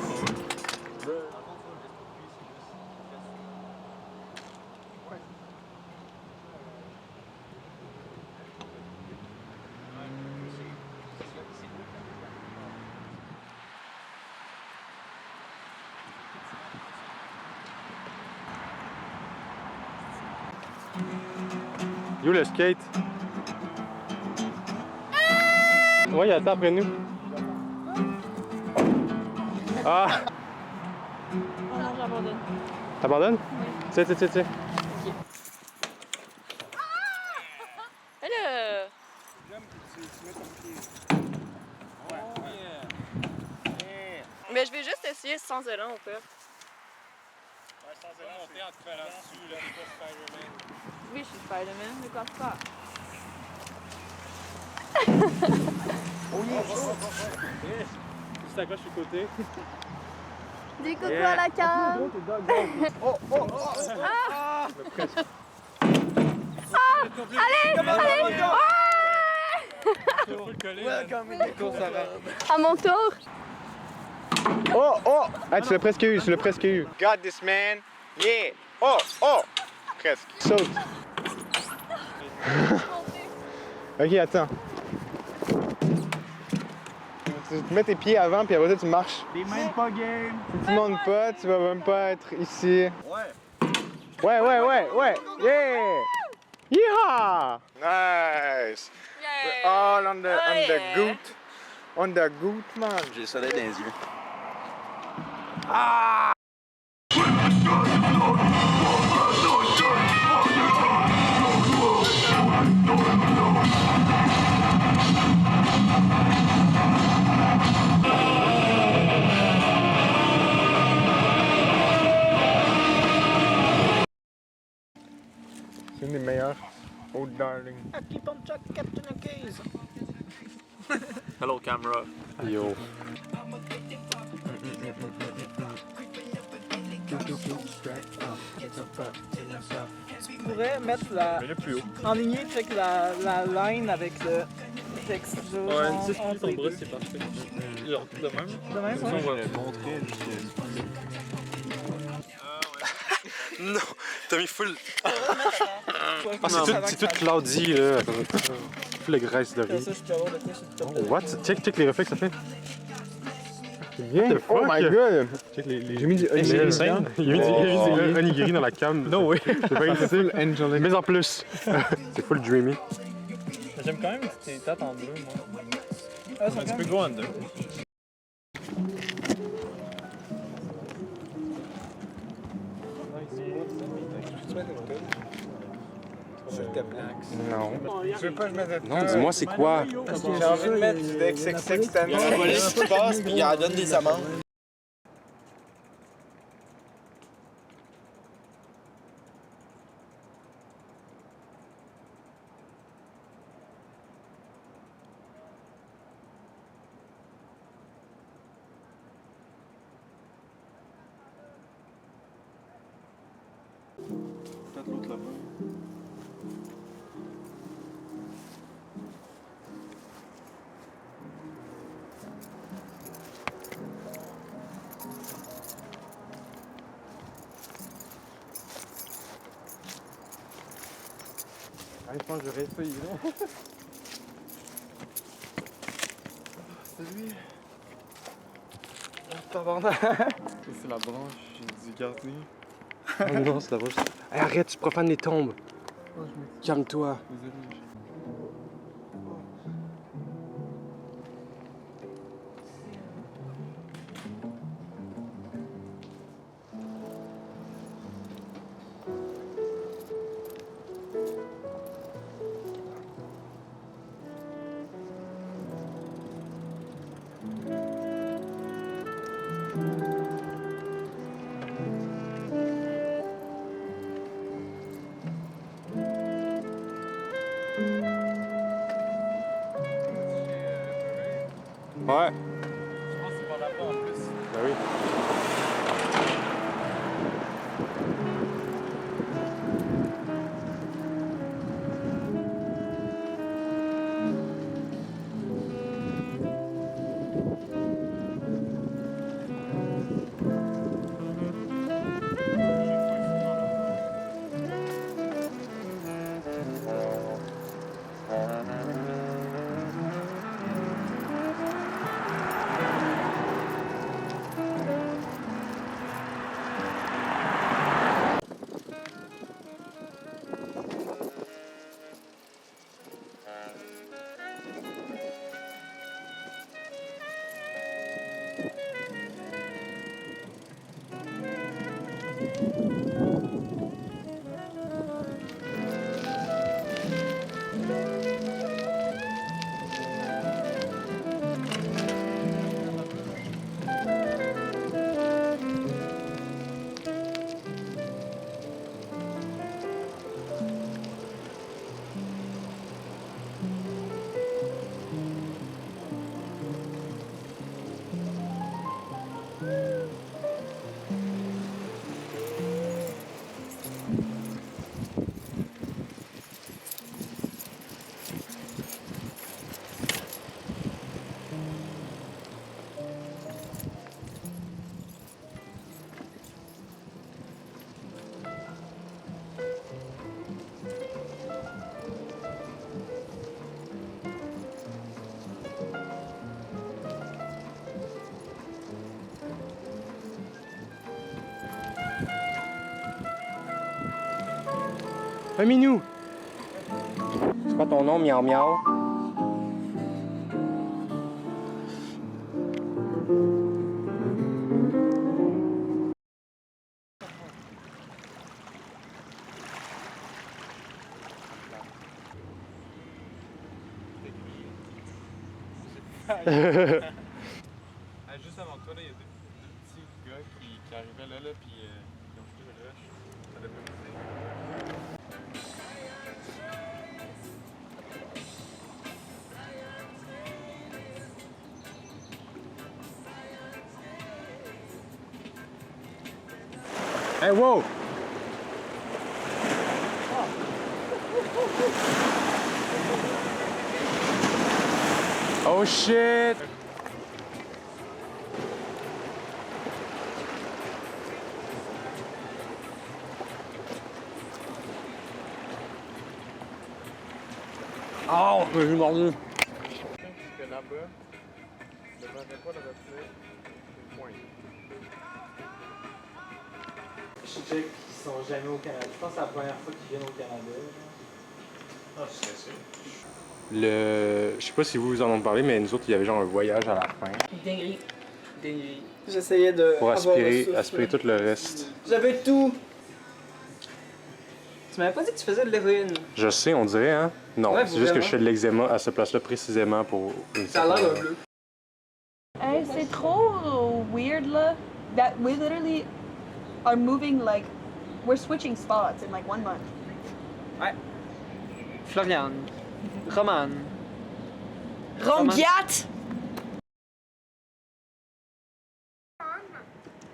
Yo le skate? Ouais, il attend après nous. Ah! Non, j'abandonne. T'abandonnes? Tiens. Hello! Mais je vais juste essayer sans élan au pire. Sans monter en te faisant dessus, là, c'est pas Spider-Man. Oui, je suis Spider-Man, de quoi tu parles? Juste à gauche sur le côté. Des cocos à la cave! Ah! Allez! À mon tour! Oh! Ah, tu l'as presque eu, Got this, man! Yeah! Oh! Presque. Saute! Ok, attends. Tu mets tes pieds avant, puis après ça, tu marches. T'es même pas game! Si tu montes pas, tu vas même pas être ici. Ouais! Yeah! Yeehaw! Nice! We're all on the goat. On the goat, man. J'ai le soleil dans les yeux. Ah! C'est une des meilleures. Oh darling. Keep on track, Captain Keys. Hello, camera. Yo. Tu pourrais mettre la. Mais le plus haut. Enligner check la line avec le texte. Ouais, si tu ton bras, c'est parfait. Genre, de même. De même, On ouais. va le montrer. Non, t'as mis full. Ah, c'est tout cloudy là. Full de graisse de riz. Ça, je peux avoir de quoi sur le top. Oh, what? Check les réflexes que ça fait. C'est bien. Oh my god! Check j'ai mis du onigiri. Il a mis du onigiri dans la cam. No way. C'est pas une full angelic. Mais en plus, c'est full dreamy. J'aime quand même tes tates en bleu, moi. Ah, Un petit peu gros en deux. de Blacks. Non. Tu veux pas que je mette de Non, dis-moi c'est quoi? J'ai envie de mettre du XXX Il y a la police qui passe puis il en donne des amendes. Peut-être l'autre là-bas. Je pense que je reste pas évident. C'est lui. Tabarnak. C'est la branche, j'ai dû garder. Oh non, c'est la branche. Hey, arrête, tu profanes les tombes. Calme-toi. Désolé. Ouais. Je pense que c'est par rapport en plus. Ben oui. Hey, Minou! C'est quoi ton nom, miaou miaou? Juste avant toi, là, il y a deux petits gars qui arrivaient là, puis ils ont jeté le rush. Ça devait pas Hey, wow! Oh shit! Oh, j'ai mordu. que là-bas, je ne devrais pas le retirer une pointe. Je sais qu'ils sont jamais au Canada. Je pense que c'est la première fois qu'ils viennent au Canada. Ah, c'est sûr. Je sais pas si vous en avez parlé, mais nous autres, il y avait genre un voyage à la fin. Dinguerie. Dinguerie. J'essayais de. Pour avoir le aspirer souffle. tout le reste. J'avais tout. Tu m'avais pas dit que tu faisais de l'héroïne. Je sais, on dirait, hein? Non, Ouais, c'est juste que vraiment. je fais de l'eczéma à cette place-là précisément pour une Ça a l'air d'un bleu. Hey, c'est trop weird là. That we literally are moving like we're switching spots in like 1 month. Ouais. Floriane. Romane. Rongiat!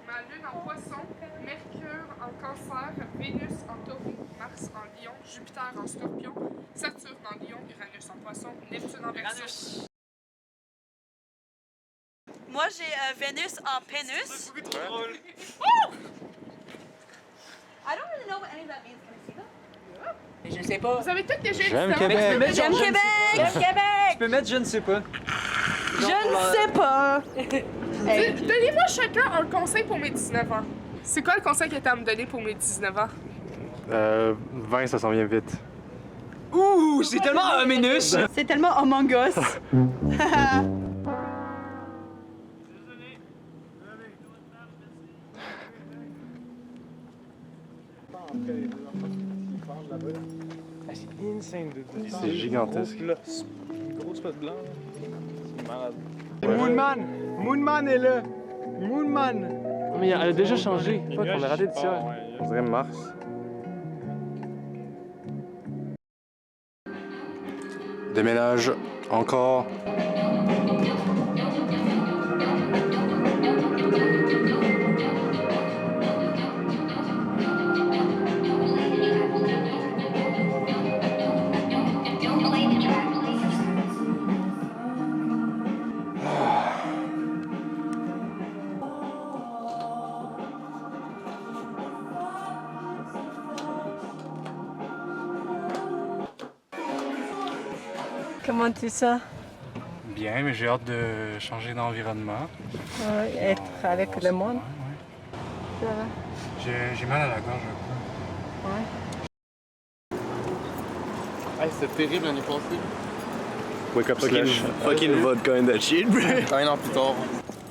Ma lune en poisson, Mercure en cancer, Vénus en taureau, Mars en lion, Jupiter en scorpion, Saturne en lion, Uranus en poisson, Neptune en verseau. Moi j'ai Vénus en pénus. C'est beaucoup trop drôle. I don't really know what any of that means. Can I see that? Je sais pas. Vous avez toutes déjà J'aime dit ça. Québec. J'aime Québec! J'aime Québec! Tu peux mettre je ne sais pas. Je ne sais pas. Donnez-moi chacun un conseil pour mes 19 ans. C'est quoi le conseil que tu as à me donner pour mes 19 ans? 20, ça s'en vient vite. Ouh, c'est tellement un Ménus! C'est tellement Among Us. C'est insane de C'est gigantesque. Une grosse spot blanc. C'est malade. Moonman! Moonman est là! Moonman! Mais elle a déjà changé. Fuck, on l'a raté d'ici. On dirait Mars. Déménage encore. Comment tu ça? Bien, mais j'ai hâte de changer d'environnement. Être avec le monde? Ça va? J'ai mal à la gorge un peu. Hey, c'était terrible l'année passée. Wake up slash. Fucking vodka in that shit, bro. Un an plus tard.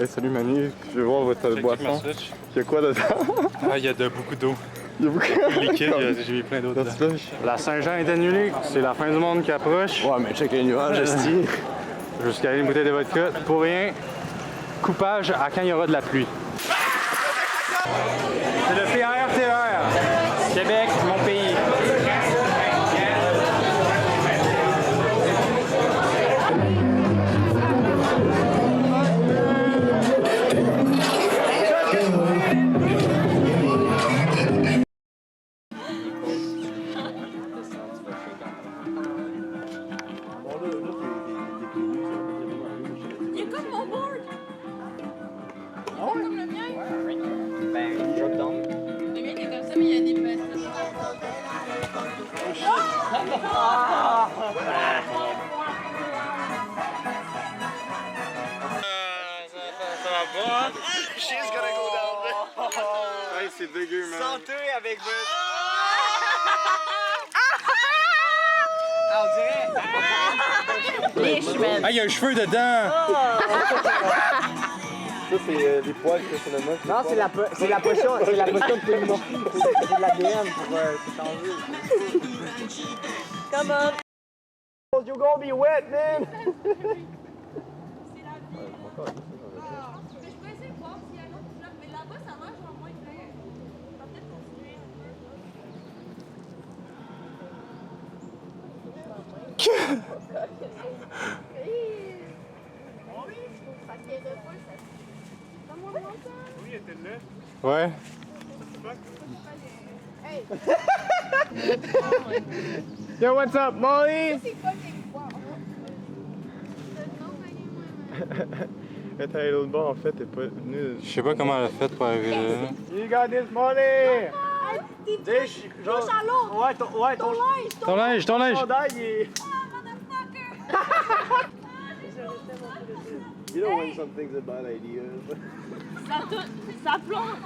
Hey, salut Manu, je vais voir votre boisson. Il y a quoi dedans? Ah, il y a beaucoup d'eau. Il y a beaucoup de Liquide, j'ai mis plein d'eau dedans. La Saint-Jean est annulée, c'est la fin du monde qui approche. Ouais, mais check les nuages, esti. Jusqu'à une bouteille de vodka, pour rien. Coupage à quand il y aura de la pluie. C'est le PRTR. Québec, mon pays. Il est comme mon board. Comme le mien. Ben, drop down. Le mien il est comme ça, mais il y a des petits. Ça va pas? She's gonna go down. Hey, c'est dégueu, man. Santé avec vous. Ah, on dirait. Liche, man. Ah, il y a un cheveu dedans! Ça, c'est des poils que c'est le mot. Non, c'est la potion de polymorphie. C'est de l'ADN pour s'échanger. Come on. You gonna be wet, man! Mais je peux essayer de voir s'il y a un autre flop. Mais là-bas, ça marche en moins clair. On va peut-être continuer un peu. Ouais. Hey! Yo, what's up, Molly? C'est fucking fort. Elle est allée l'autre bord, en fait, elle est pas venue. Je sais pas comment elle a fait pour arriver là. You got this, Molly! Genre, ouais, ton Ton linge, ton linge! chandail, il est... You know when something's a bad idea. Ça plombe.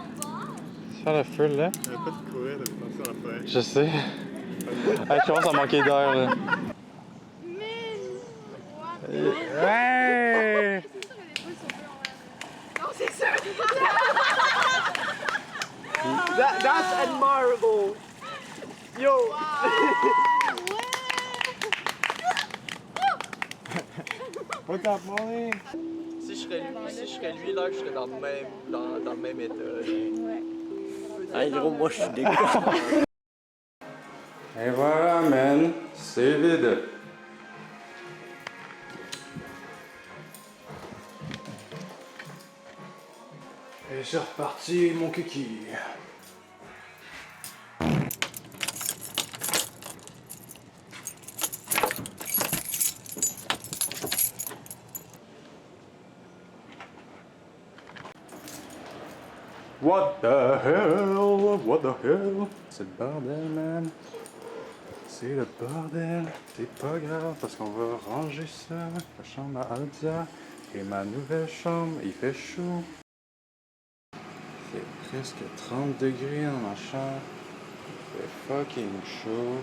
Faire le feu là? J'avais pas de courir, t'avais pensé à la faire. Je sais. Hey, je commence à manquer d'air là. Ouais! Non, c'est sûr. That's admirable. Yo! What's up, Molly? Si je serais lui, là, je serais dans le même état. Hey, gros, moi, je suis dégoûtant. Et voilà, man, c'est vide. Et c'est reparti, mon kiki. What the hell? What the hell? C'est le bordel, man. C'est le bordel. C'est pas grave parce qu'on va ranger ça. La chambre à Aldia et ma nouvelle chambre. Il fait chaud. Il fait presque 30 degrés dans ma chambre. Il fait fucking chaud.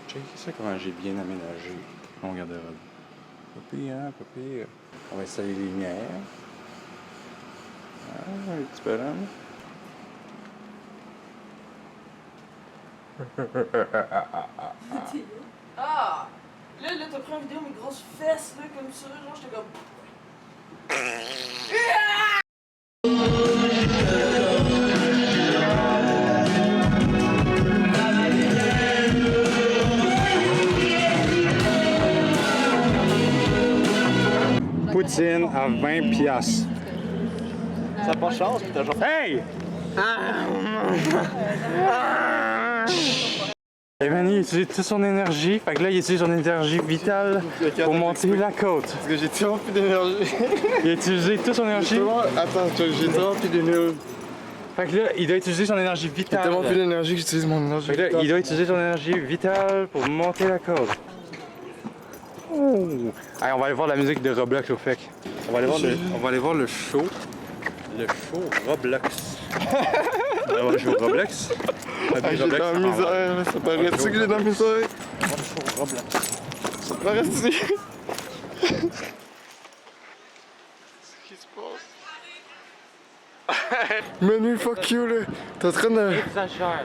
Check ça comment j'ai bien aménagé mon garde-robe. Pas pire, hein? Pas pire. On va installer les lumières. Ah, un petit bonhomme. Ah! Là, t'as pris en vidéo mes grosses fesses, là, comme ça, genre, j'étais comme... Poutine à 20 piastres. Ça n'a pas de chance, pis t'as genre... Hey! Evan, il utilise toute son énergie, fait que là, il utilise son énergie vitale pour monter la côte. Parce que j'ai tellement plus d'énergie. Il a utilisé toute son énergie. Attends, j'ai tellement plus d'énergie. Fait que là, il doit utiliser son énergie vitale. J'ai tellement plus d'énergie que j'utilise mon énergie Fait que là, il doit utiliser son énergie vitale pour monter la côte. Ouh. Allez, on va aller voir la musique de Roblox au FEC. On va aller voir le show. Le show Roblox. On va aller jouer au Roblox. J'ai dans la misère, ça paraît-tu que j'ai dans la misère? On va jouer au Roblox. Ça paraît-tu? Qu'est-ce qui se passe? Manu, fuck you là! T'es en train de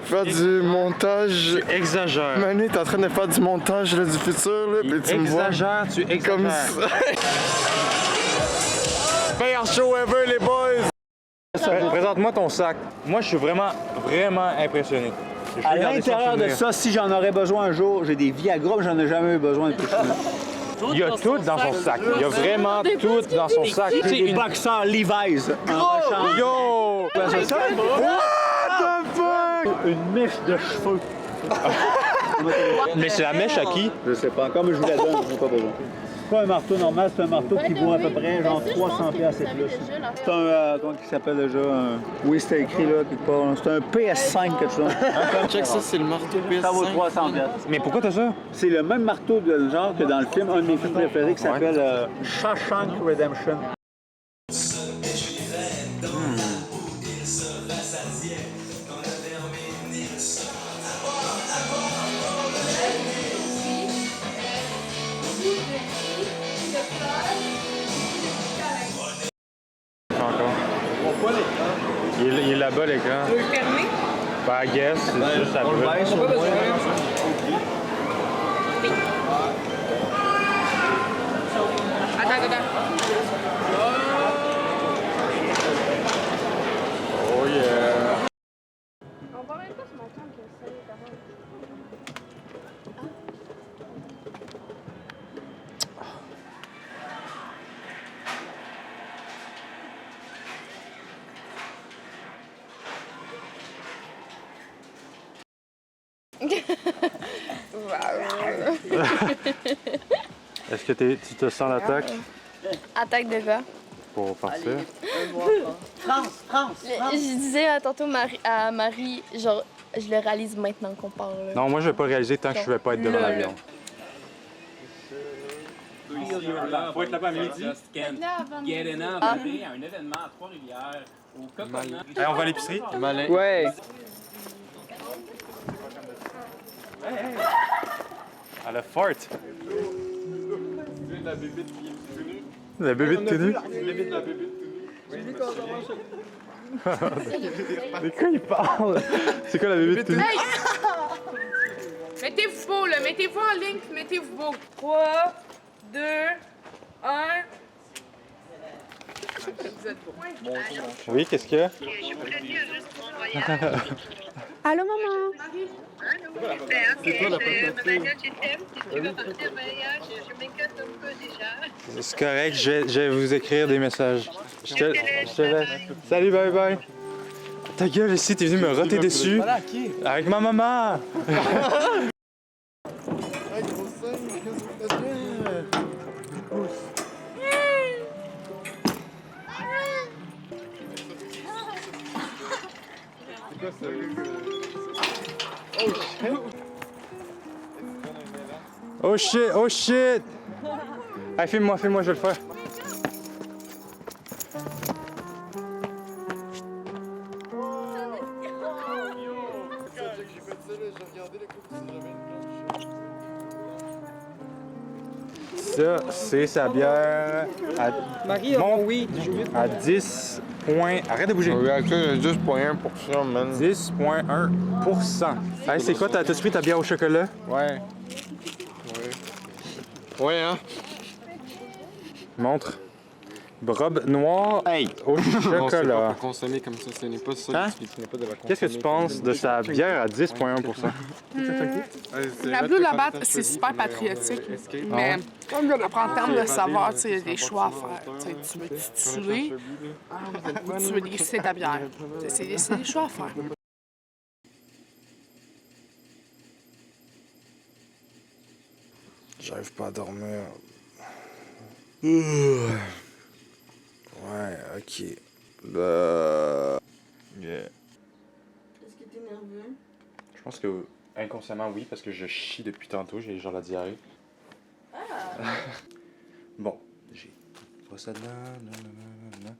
faire du montage. Tu exagères. Manu, t'es en train de faire du montage là, du futur là, pis tu me vois. Tu exagères. Comme ça. Meilleur show ever, les boys! Présente-moi ton sac. Moi, je suis vraiment impressionné. À l'intérieur de ça, si j'en aurais besoin un jour, j'ai des Viagra, mais j'en ai jamais eu besoin depuis que je suis là. Il y a tout dans son sac. Il y a vraiment tout dans son sac. J'ai des boxeurs Levi's. Yo! What the fuck? Une mèche de cheveux. Mais c'est la mèche à qui? Je sais pas encore, mais je vous la donne, j'en ai pas besoin. C'est pas un marteau normal, c'est un marteau qui vaut à peu près genre 300$ et plus. C'est un, comment il s'appelle déjà? Oui, c'était écrit là quelque part. C'est un PS5 quelque chose. Check ça, c'est le marteau PS5. Ça vaut 300$. Mais pourquoi t'as ça? C'est le même marteau de genre que dans le film, un de mes films préférés qui s'appelle Shawshank Redemption. Il est là-bas l'écran. Tu veux le fermer? Bah, I guess, c'est juste ça brûle. Attends. Oh yeah. On va même pas se m'entendre que ça est avant. Est-ce que tu te sens l'attaque? Attaque de quoi? Pour partir? France. Je disais tantôt à Marie, genre, je le réalise maintenant qu'on parle. Non, moi je vais pas le réaliser tant que je vais pas être devant l'avion. Faut être là-bas à midi. Getting Up, à un événement à Trois-Rivières, au Coconut. Hey, on va à l'épicerie? Malin. Ouais. À la fort. La bébête qui est tenue. La bébête tenue? La bébête tenue. J'ai vu comment ça marche. De quoi il parle? C'est quoi la bébé de Hey! Mettez-vous beau, là. Mettez-vous en ligne, puis mettez-vous beau. 3, 2, 1. Vous êtes beau. Oui, qu'est-ce qu'il y a? Allô, maman? C'est quoi la C'est correct, je vais vous écrire des messages. Je te laisse. Salut, bye bye. Ta gueule, ici, t'es venu me roter dessus. Avec ma maman. Oh shit, oh shit! Hey, filme-moi, je vais le faire. Ça, c'est sa bière à, Marie, oui, à 10 points. Arrête de bouger. Regarde ça, 10,1%, man. 10,1%. Hey, c'est quoi, t'as-tu pris ta bière au chocolat? Ouais. Ouais, hein? Montre. Robe noire au Non, c'est pas chocolat. pour consommer comme ça, ce n'est pas ça. Hein? Ce n'est pas de la consommer. Qu'est-ce que tu penses de sa bière à 10,1%? La Blue Labatt, c'est super patriotique, mais après, en termes de savoir, tu sais, il y a des choix à faire. Tu sais, tu veux te tuer ou tu veux déguster ta bière. C'est des choix à faire. J'arrive pas à dormir. Ouais, ok. Yeah. Est-ce que t'es nerveux? Je pense que inconsciemment oui, parce que je chie depuis tantôt, j'ai genre la diarrhée. Ah! Bon, j'ai brosse à dents, nanana.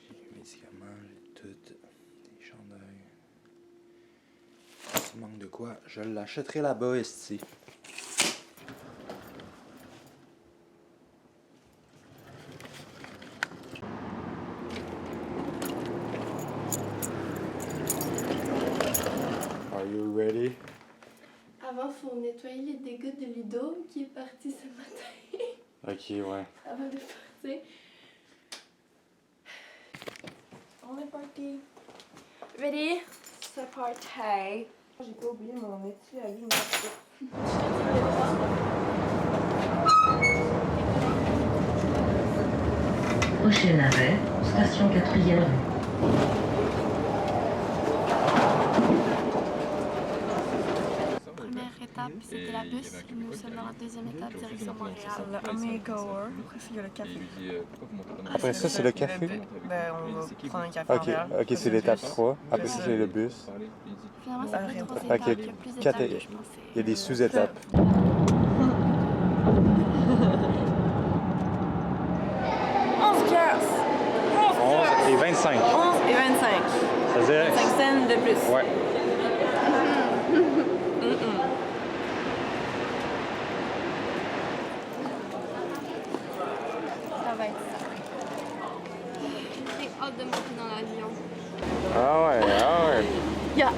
J'ai des médicaments, j'ai tout, des chandails. S'il manque de quoi, je l'achèterai là-bas ici. Are you ready? Avant, il faut nettoyer les dégâts de Ludo qui est parti ce matin. Ok, ouais. Avant de partir. On est parti. Ready? C'est parti. J'ai pas oublié mon étui à lui. Prochain arrêt, station 4e rue. Première étape, c'était la bus. Nous sommes dans la deuxième étape, direction Montréal. Le Omega Hour. Après, il y a le café. Après ça, c'est le café? Ben, on va prendre un café. Ok, c'est l'étape 3. Après ça, c'est le bus. Finalement, c'est plus de 3 Ok, étapes. Il y a plus d'étapes que je pensais. Il y a des sous-étapes. 11 piastres. 11 et 25. 11 et 25. Ça veut dire... 5 cents de plus. Ouais. Ça va être ça. J'ai hâte de monter dans l'avion. Ah ouais. Il y a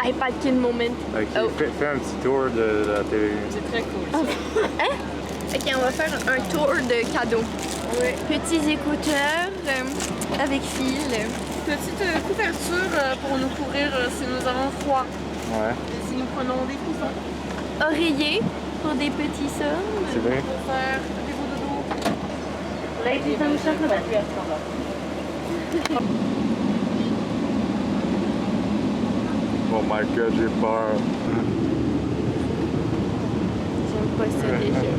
iPad Kid Moment. Ok, fais un petit tour de la télé. C'est très cool. Hein? Ok, on va faire un tour de cadeaux. Oui. Petits écouteurs avec fil. Petite couverture pour nous couvrir si nous avons froid. Ouais. Et si nous prenons des coussins. Oreiller pour des petits sommes. C'est vrai. Pour faire des bouts de dos. Ladies and gentlemen, Oh my god, j'ai peur. J'aime pas ça déjà.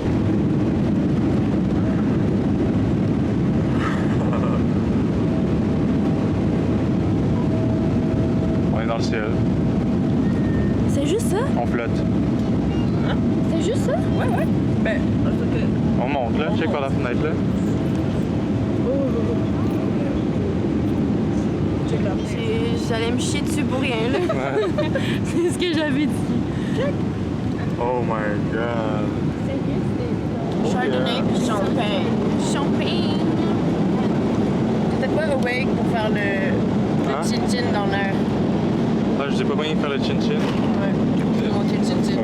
On est dans le ciel. C'est juste ça? On flotte. C'est juste ça? Ouais. Ben, en tout cas. On monte là, check par la fenêtre là. J'allais me chier dessus pour rien là. C'est ce que j'avais dit. Oh my god. Chardonnay puis champagne. Champagne. T'as pas awake pour faire le chin-chin dans l'air. Ah, je sais pas bien faire le chin-chin. Ouais, je vais monter le chin-chin.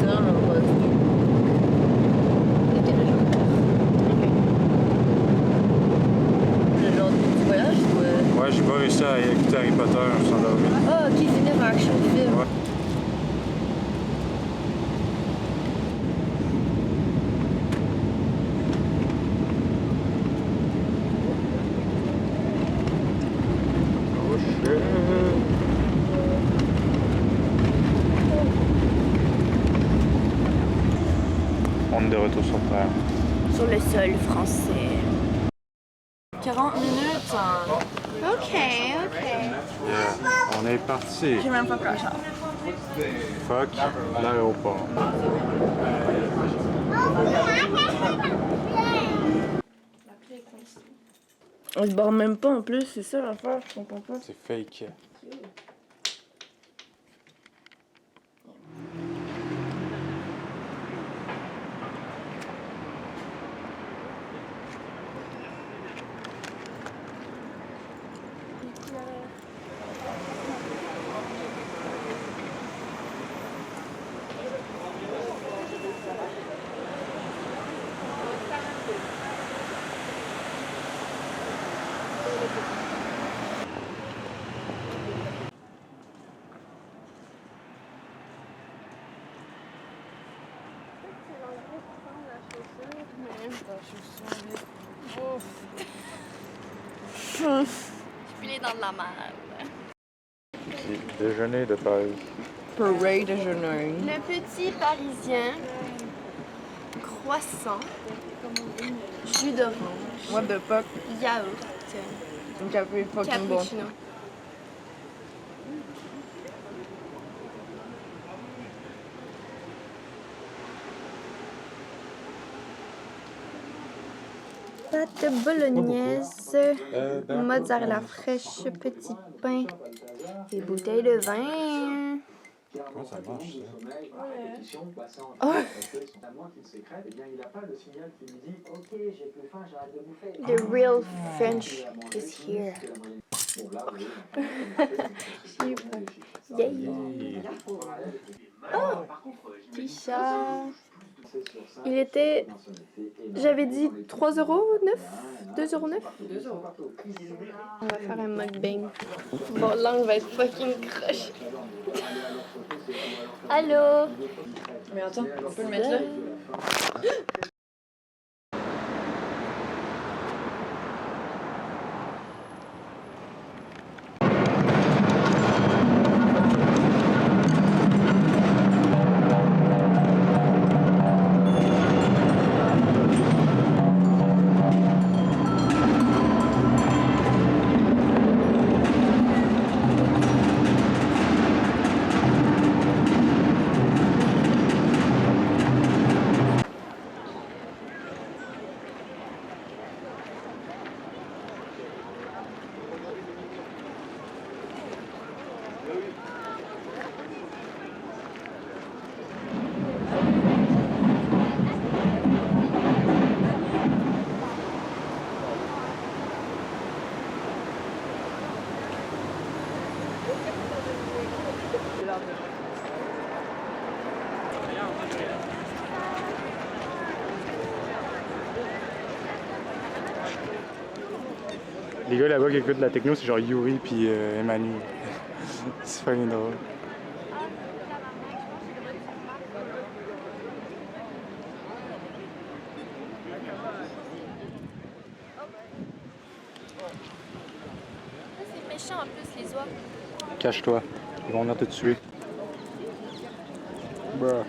Ça, on va... Le genre du voyage ou... Ouais, j'ai pas réussi à écouter Harry Potter, je suis endormi. Ah, ok, finir un action film. Ouais. On est de retour sur Terre. Sur le sol français. 40 minutes. Ok. On est parti. J'ai même pas pris un char. Fuck l'aéroport. On se barre même pas en plus, c'est ça l'affaire, je comprends pas. C'est fake. Je suis les dents de la merde. Puis déjeuner de Paris. Parade déjeuner. Le petit parisien, croissant, jus d'orange, What the fuck? yaourt, Un café fucking bon. cappuccino. Pâte bolognaise, mozzarella fraîche, petit pain et bouteille de vin. Comment ça marche, ça? Oh. The real French is here. Yay. Oh, t-shirt. Il était, j'avais dit 3,9 €, 2,9 €. On va faire un mukbang. Bon, langue va être fucking croche. Allô? Mais attends, on peut le mettre là? Les gars là-bas qui écoutent la techno, c'est genre Yuri puis Emmanuel. C'est fucking drôle. C'est méchant en plus, les oies. Cache-toi, ils vont venir te tuer. Bruh.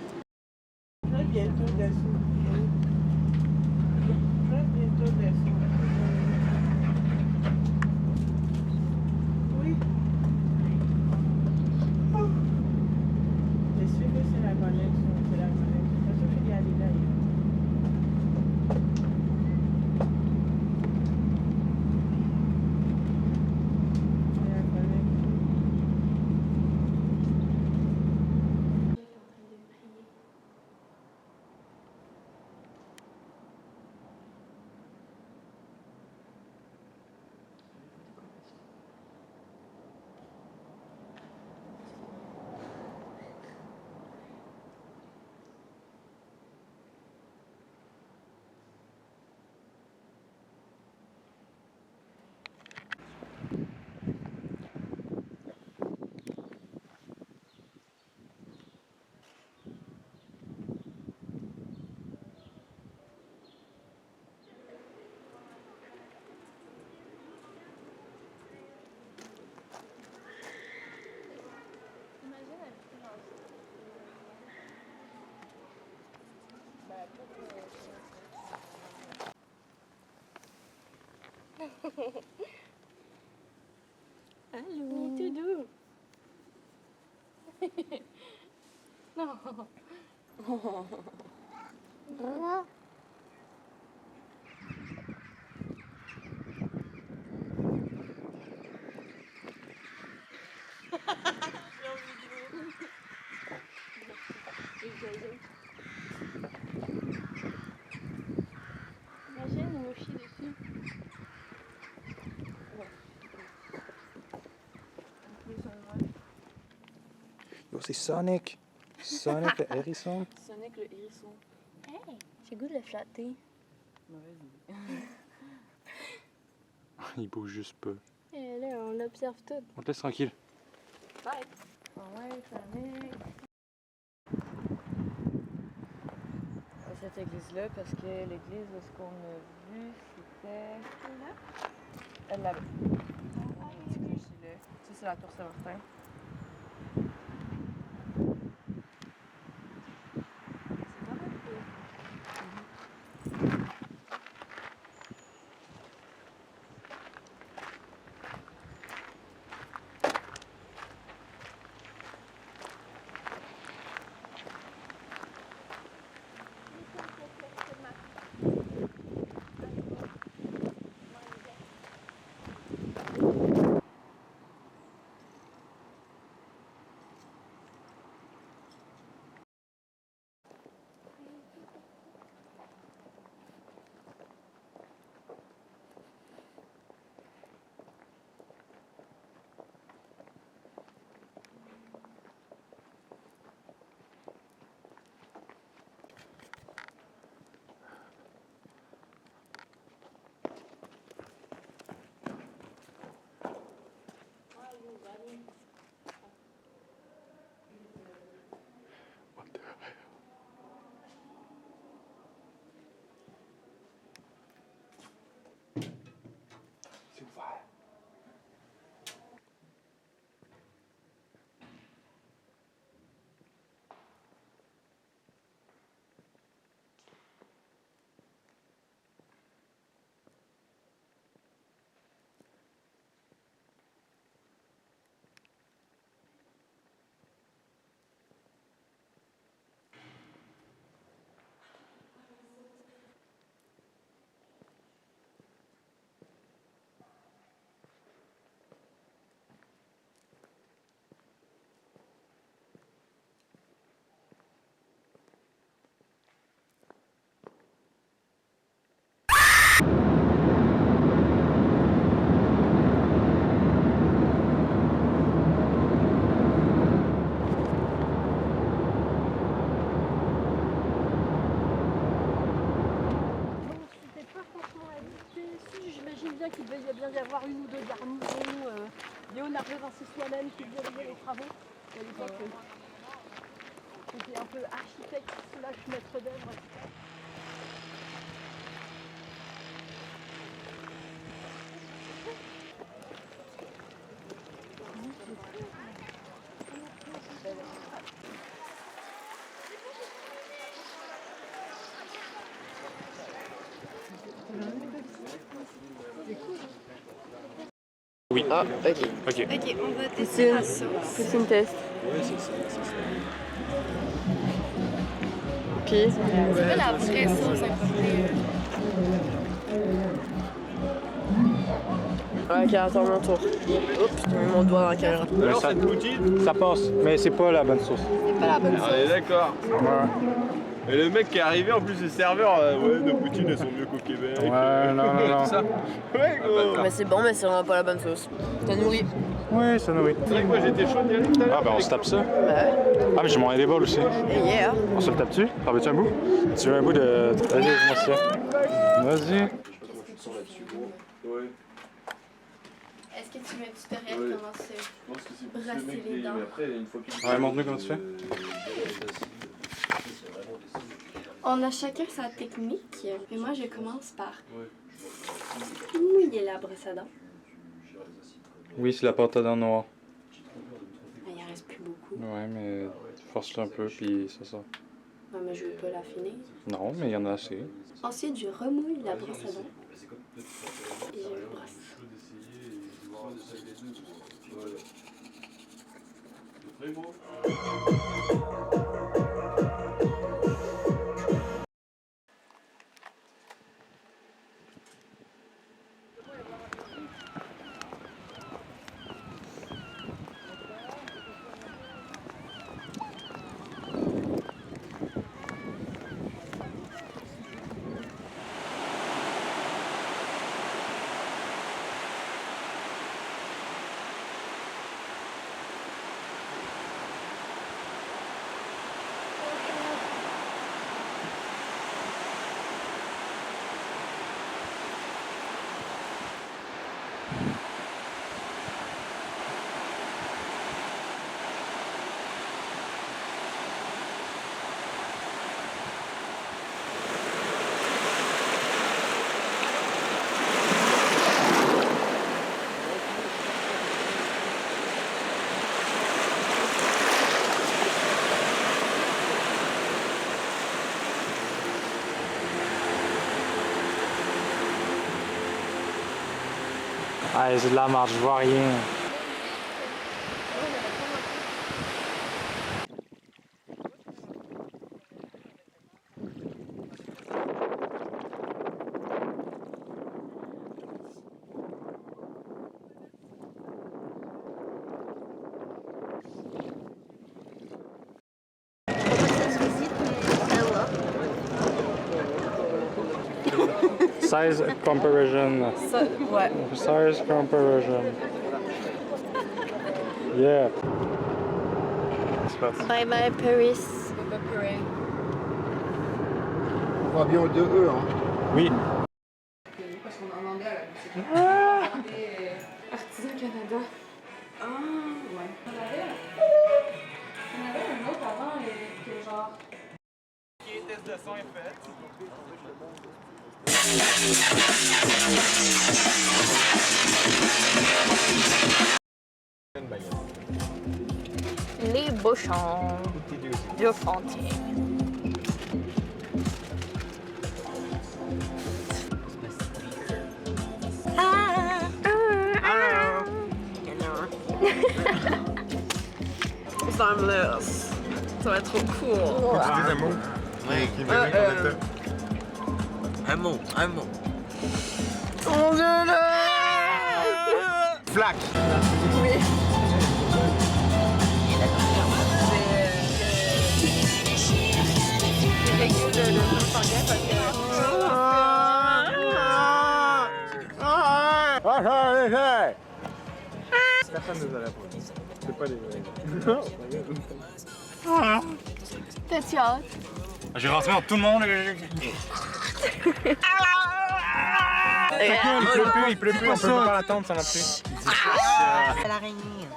Allô. Il est tout doux. Non. Imagine, il me chie dessus. Yo, c'est Sonic. Sonic le hérisson. Sonic le hérisson. Hey, j'ai goût de le flatter. Il bouge juste peu. Et là, on l'observe tout. On te laisse tranquille. Bye. Ouais, Sonic. Cette église-là, parce que l'église de ce qu'on a vu, c'était. Elle là-bas. Ça, c'est la tour Saint-Martin. C'est ouvert. J'imagine bien qu'il devait bien y avoir une ou deux garnisons. Léonard de Vinci soi-même qui dirigeait les travaux. À l'époque, c'était un peu architecte slash maître d'œuvre, etc. Oui. Ah, ok. Ok. Ok, on va tester la sauce. C'est une test. Ouais, c'est ça. Puis. C'est pas la vraie sauce importée. Ok, attends mon tour. Oups, j'ai mis mon doigt dans la caméra. Alors, cette poutine, ça passe, mais c'est pas la bonne sauce. C'est pas la bonne sauce. On est d'accord. Ouais. Et le mec qui est arrivé, en plus le serveur, ouais, nos poutines elles sont mieux qu'au Québec. Ouais, non. Tout ça. Ouais, gros. Mais c'est bon, mais c'est vraiment pas la bonne sauce. Ça nourrit. Ouais, ça nourrit. C'est vrai que moi j'étais chaud d'y aller tout à l'heure. Ah, ben on se tape ça. Bah ouais. Ah, mais j'ai mon handball aussi. Yeah. On se le tape-tu? T'en veux-tu un bout? Tu veux un bout de. Vas-y, moi ça. Vas-y. Est-ce que tu mets un tutoriel comment se brasser les dents? Ouais, montre-nous comment tu fais. On a chacun sa technique, mais moi je commence par mouiller la brosse à dents. Oui, c'est la pâte à dents noire. Il en reste plus beaucoup. Ouais, mais force-le un peu, puis ça sort. Ouais, mais je veux pas la finir. Non, mais il y en a assez. Ensuite, je remouille la brosse à dents. Et je brosse. Ah, c'est de la marche, je vois rien. Size comparison. Ouais. Size comparison. Yeah. Bye bye Paris. On va bien au 2E, hein. Oui. Parce qu'on en demandait à la Artisan Canada. Ah, ouais. On avait un autre avant, que genre. Le test de son est fait. Les bouchons de Fontaine. Timeless. Ça va être trop cool. Des amours. Oui, qui veulent Un mot, un mot. Mon Dieu, là! Flac! Oui. C'est régule le sanguin parce que. Personne ne nous a répondu. C'est pas les vrais. T'as-tu hâte? J'ai rentré dans tout le monde. Il pleut plus, on peut pas l'attendre, ça n'a plus. C'est l'araignée.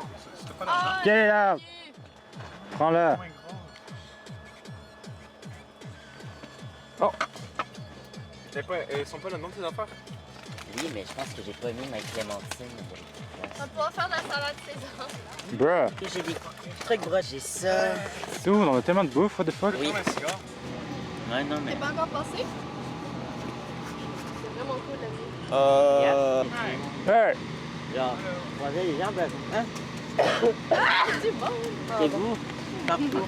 Quelle est là? Prends-la. Oh! Ils sont pas là-dedans tes affaires? Oui, mais je pense que j'ai pas mis ma clémentine. On va pouvoir faire de la salade saison. Bruh. J'ai des trucs broches, j'ai ça. Dude, on a tellement de bouffe, what the fuck? Oui. Ouais, non, mais. T'es pas encore passé? C'est vraiment cool la vie. Hey! Genre, croiser les jambes, hein? C'est bon. C'est vous, partout.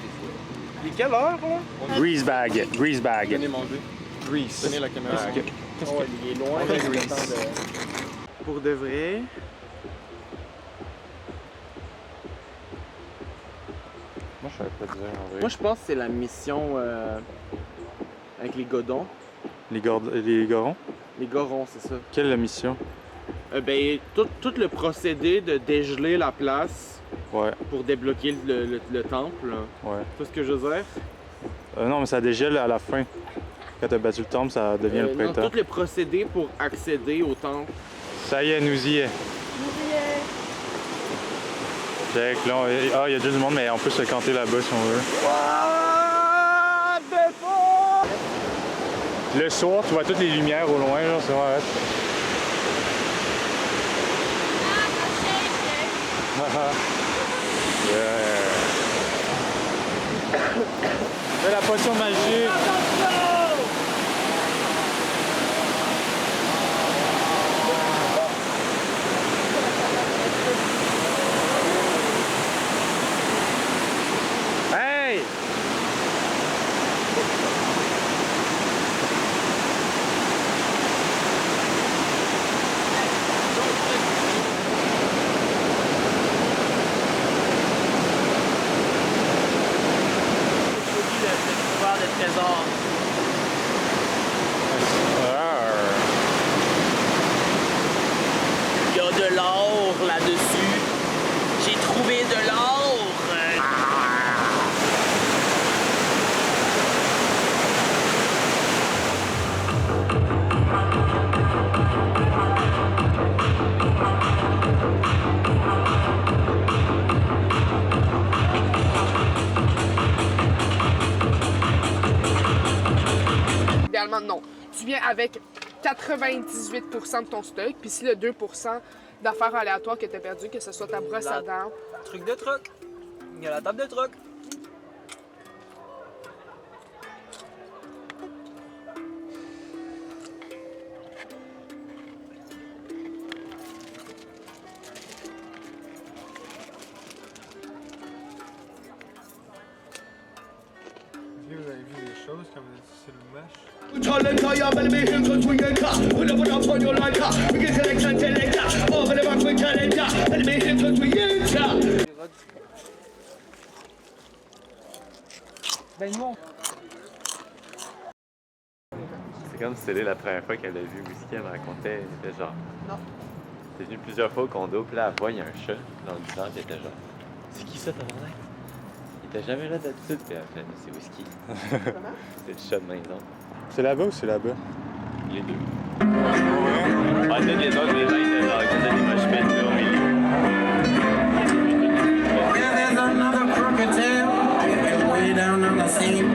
Il est quelle heure, là? Grease bag, grease bag. Venez manger. Grease. Tenez la caméra. Qu'est-ce que... Il est loin. Pour de vrai. Moi, je savais pas dire en vrai. Moi, je pense que c'est la mission avec les godons. Les gorons? Les gorons, c'est ça. Quelle est la mission? Ben, tout le procédé de dégeler la place pour débloquer le temple. Ouais. Tu vois ce que je veux dire? Non, mais ça dégèle à la fin. Quand t'as battu le temple, ça devient le Non, printemps. tout le procédé pour accéder au temple. Ça y est, nous y est. Check, là, il y a déjà du monde, mais on peut se canter là-bas si on veut. Le soir, tu vois toutes les lumières au loin, genre, c'est vrai. Yeah. Fais la potion magique. Hey! De trésor. Il y a de l'or là-dessus. J'ai trouvé de l'or. Idéalement, non. Tu viens avec 98% de ton stock, puis si le 2% d'affaires aléatoires que tu as perdu, que ce soit ta brosse à dents. Truc de truc. Il y a la table de truc. Vous avez vu des choses comme c'est le mèche? C'est comme si c'était la première fois qu'elle a vu Whisky, elle me racontait, elle était genre... Non. Elle est venue plusieurs fois au condo, puis là, elle voit, il y a un chat dans le divan, puis elle était genre... C'est qui ça, ton nom? Il était jamais là d'habitude, puis elle a fait, c'est Whisky. C'est le chat de maison. C'est là-bas ou c'est là-bas? Les deux. Ouais. Ah, toutes les autres, les gens étaient genre, ils faisaient des mosh pits là, au milieu. There's another crooked tail, way down on the scene.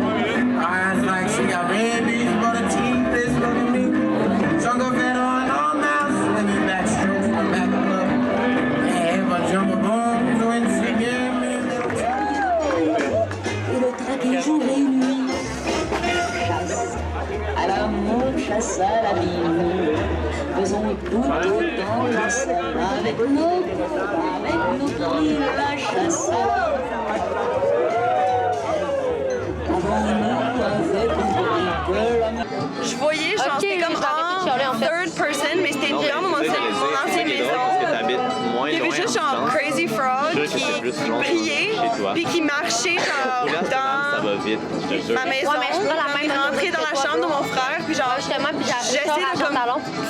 Eyes like she got rabies, but her teeth is looking mean. Chunk of it on all mouse, let me back strokes from back of love. Have a jump of bones when she gave me a little Et le traquer jour et nuit. Chasse à la mort, chasse à la mine. Faisons tout autant la scène avec nos filles, la chasse à la Je voyais, genre, c'était comme en third person, mais c'était bien mon ancienne maison. Il y avait juste genre Crazy Frog qui priait, puis qui marchait genre dans ma maison. Il rentrait dans la chambre de mon frère, puis genre, j'essayais de comme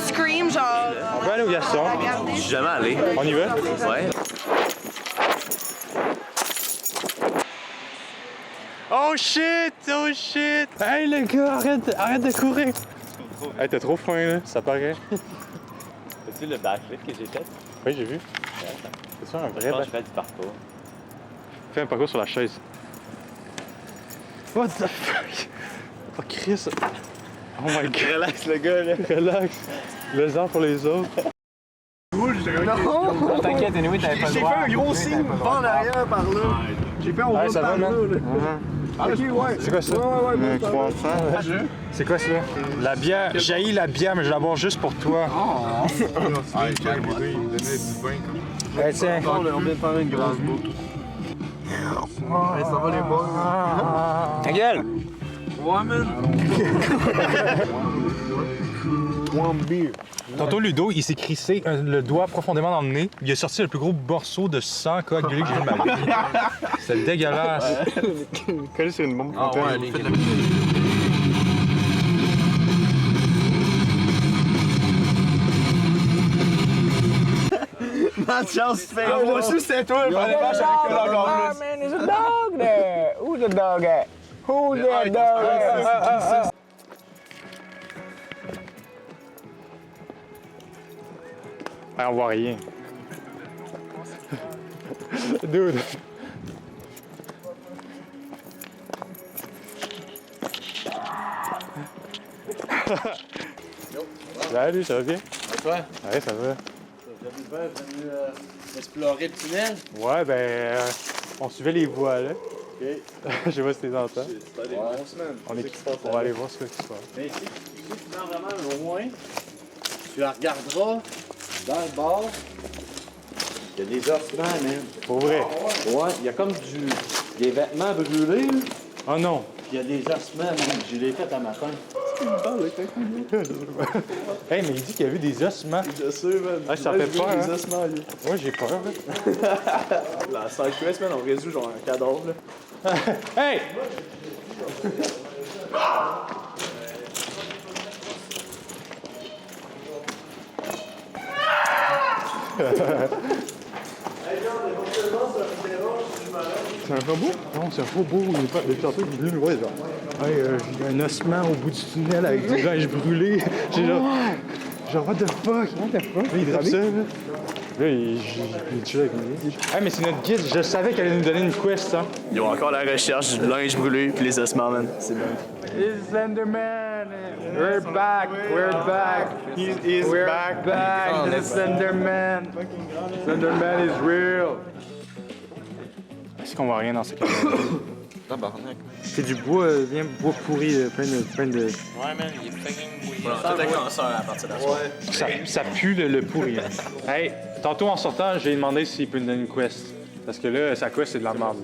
scream, genre. On peut aller au garçon. Je suis jamais allé. On y va? Ouais. Oh shit! Oh shit! Hey les gars, arrête de courir! Hey, t'as trop faim là, ça paraît. As-tu le backflip que j'ai fait? Oui, j'ai vu. C'est ça un vrai backflip? Je fais du parcours. Fais un parcours sur la chaise. What the fuck? Oh Chris! Oh my god! Relax le gars là! Relax! Le-en pour les autres. Non! T'inquiète, anyway, t'avais pas le droit. J'ai fait un gros signe, pas en arrière par là. J'ai fait un gros ça va, man? Ok, ouais. C'est quoi ça? Ouais, croissant. C'est quoi ça? La bière. J'haïs la bière, mais je la bois juste pour toi. Ah, il me donnait du vin comme. Hey, tiens. On vient de faire une grosse boucle. Ça va les boys? Ta gueule! Ouais, man. One beer. Tantôt, Ludo, il s'est crissé le doigt profondément dans le nez. Il a sorti le plus gros morceau de sang coagulé que j'ai vu de ma vie. C'est dégueulasse. Collé sur une bombe. Ah ouais, les gars. Mathias fait. Ah, moi aussi, c'était toi. Il fallait pas chaque encore plus. Man, there's a dog there. Who's the dog at? Who's that dog at? Ah, on voit rien. Dude. Salut, ça va bien? Et toi? Ouais, ça va. Vous avez venu explorer le tunnel? Ouais, ben, on suivait les voies, là. Je sais pas si t'es dans le temps. C'est des bons semaines. On va aller voir ce qui se passe. Mais si tu prends vraiment au moins, tu la regarderas dans le bar. Il y a des ossements, man. Pour vrai? Ouais, il y a comme des vêtements brûlés. Oh non! Puis il y a des ossements, man. Je l'ai fait à matin. Hey, mais il dit qu'il y a eu des ossements. Je sais, man. Ah, ça fait peur, hein? Des ossements, lui. Ouais, j'ai peur, La SideQuest, man, on résout genre un cadavre, là. Hey! C'est un robot? Non, c'est un robot. Il est pas. Depuis tantôt, il est venu me voir, genre. Hey, j'ai un ossement au bout du tunnel avec du linge brûlé. J'ai genre. Genre, what the fuck? Il est ça, là. Là, il est chill avec nous. Hey, mais c'est notre guide. Je savais qu'elle allait nous donner une quest, hein. Ils ont encore la recherche, linge brûlé, puis les ossements, man. C'est bien. It's Slenderman. We're back. We're back. We're back. This is Slenderman. Slenderman is real. Est-ce qu'on voit rien dans ce cas-là? Tabarnak. C'est du bois, bien bois pourri, plein de... Ouais, man, il est fucking weird. Tout est cancer à partir de ça. Ça pue le pourri. Hein. Hey, tantôt en sortant, j'ai demandé s'il peut nous donner une quest. Parce que là, sa quest, c'est de la merde.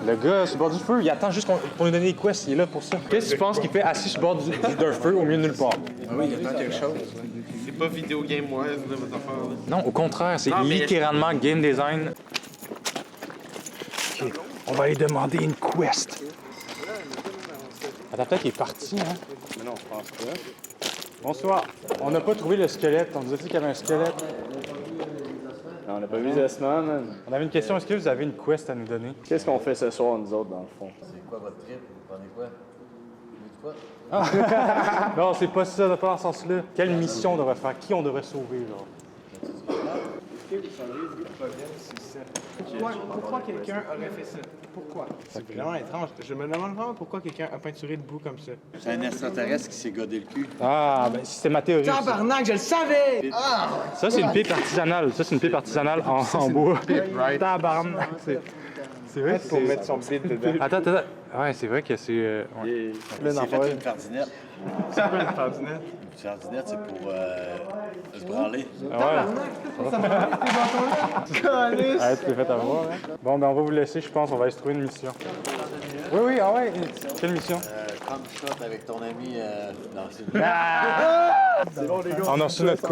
Le gars sur le bord du feu, il attend juste pour nous donner des quests, il est là pour ça. Qu'est-ce que tu penses qu'il fait assis sur le bord d'un feu au milieu de nulle part? Ah oui, il attend quelque chose. C'est pas vidéo game wise de votre affaire, là. Non, au contraire, c'est littéralement game design. Ok, on va aller demander une quest. Attends, peut-être qu'il est parti, hein? Mais non, je pense pas. Bonsoir. On n'a pas trouvé le squelette. On nous a dit qu'il y avait un squelette. Non, on n'a pas vu les ossements, man. On avait une question. Est-ce que vous avez une quest à nous donner? Qu'est-ce qu'on fait ce soir, nous autres, dans le fond? C'est quoi votre trip? Vous prenez quoi? Vous Ah. Non, c'est pas ça, pas dans ce sens-là. Quelle mission on devrait faire? Qui on devrait sauver, genre? Pourquoi quelqu'un aurait fait ça? Pourquoi? C'est vraiment étrange. Je me demande vraiment pourquoi quelqu'un a peinturé le bout comme ça. C'est un extraterrestre qui s'est godé le cul. Ah, ben c'est ma théorie. Tabarnak, je le savais! Ah! Ça, c'est une pipe artisanale. Ça, c'est une pipe artisanale en bois. Tabarnak. C'est vrai pour mettre son bide dedans. Attends. Ouais, c'est vrai que c'est... Il s'est fait une fardinette. C'est quoi une fardinette? Une fardinette, c'est pour se branler. Ouais, tu t'es fait avoir, hein? Bon, ben on va vous laisser, je pense. On va aller se trouver une mission. Oui, ah ouais. Quelle mission? Prendre shot avec ton ami dans C'est bon, les gars. On a reçu notre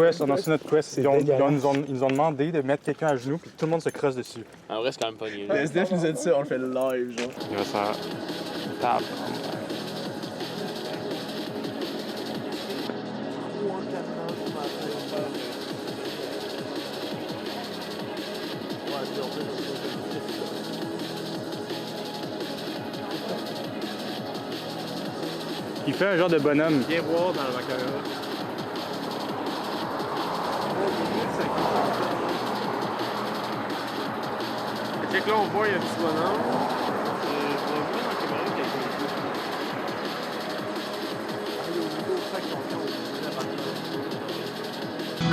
quest. Ils nous ont demandé de mettre quelqu'un à genoux puis que tout le monde se crosse dessus. En vrai, c'est quand même pas niais. Le SDF nous a dit ça, on le fait live, genre. Il va se faire table. Il fait un genre de bonhomme. Viens voir dans la caméra. Check là, on voit, il y a un petit bonhomme.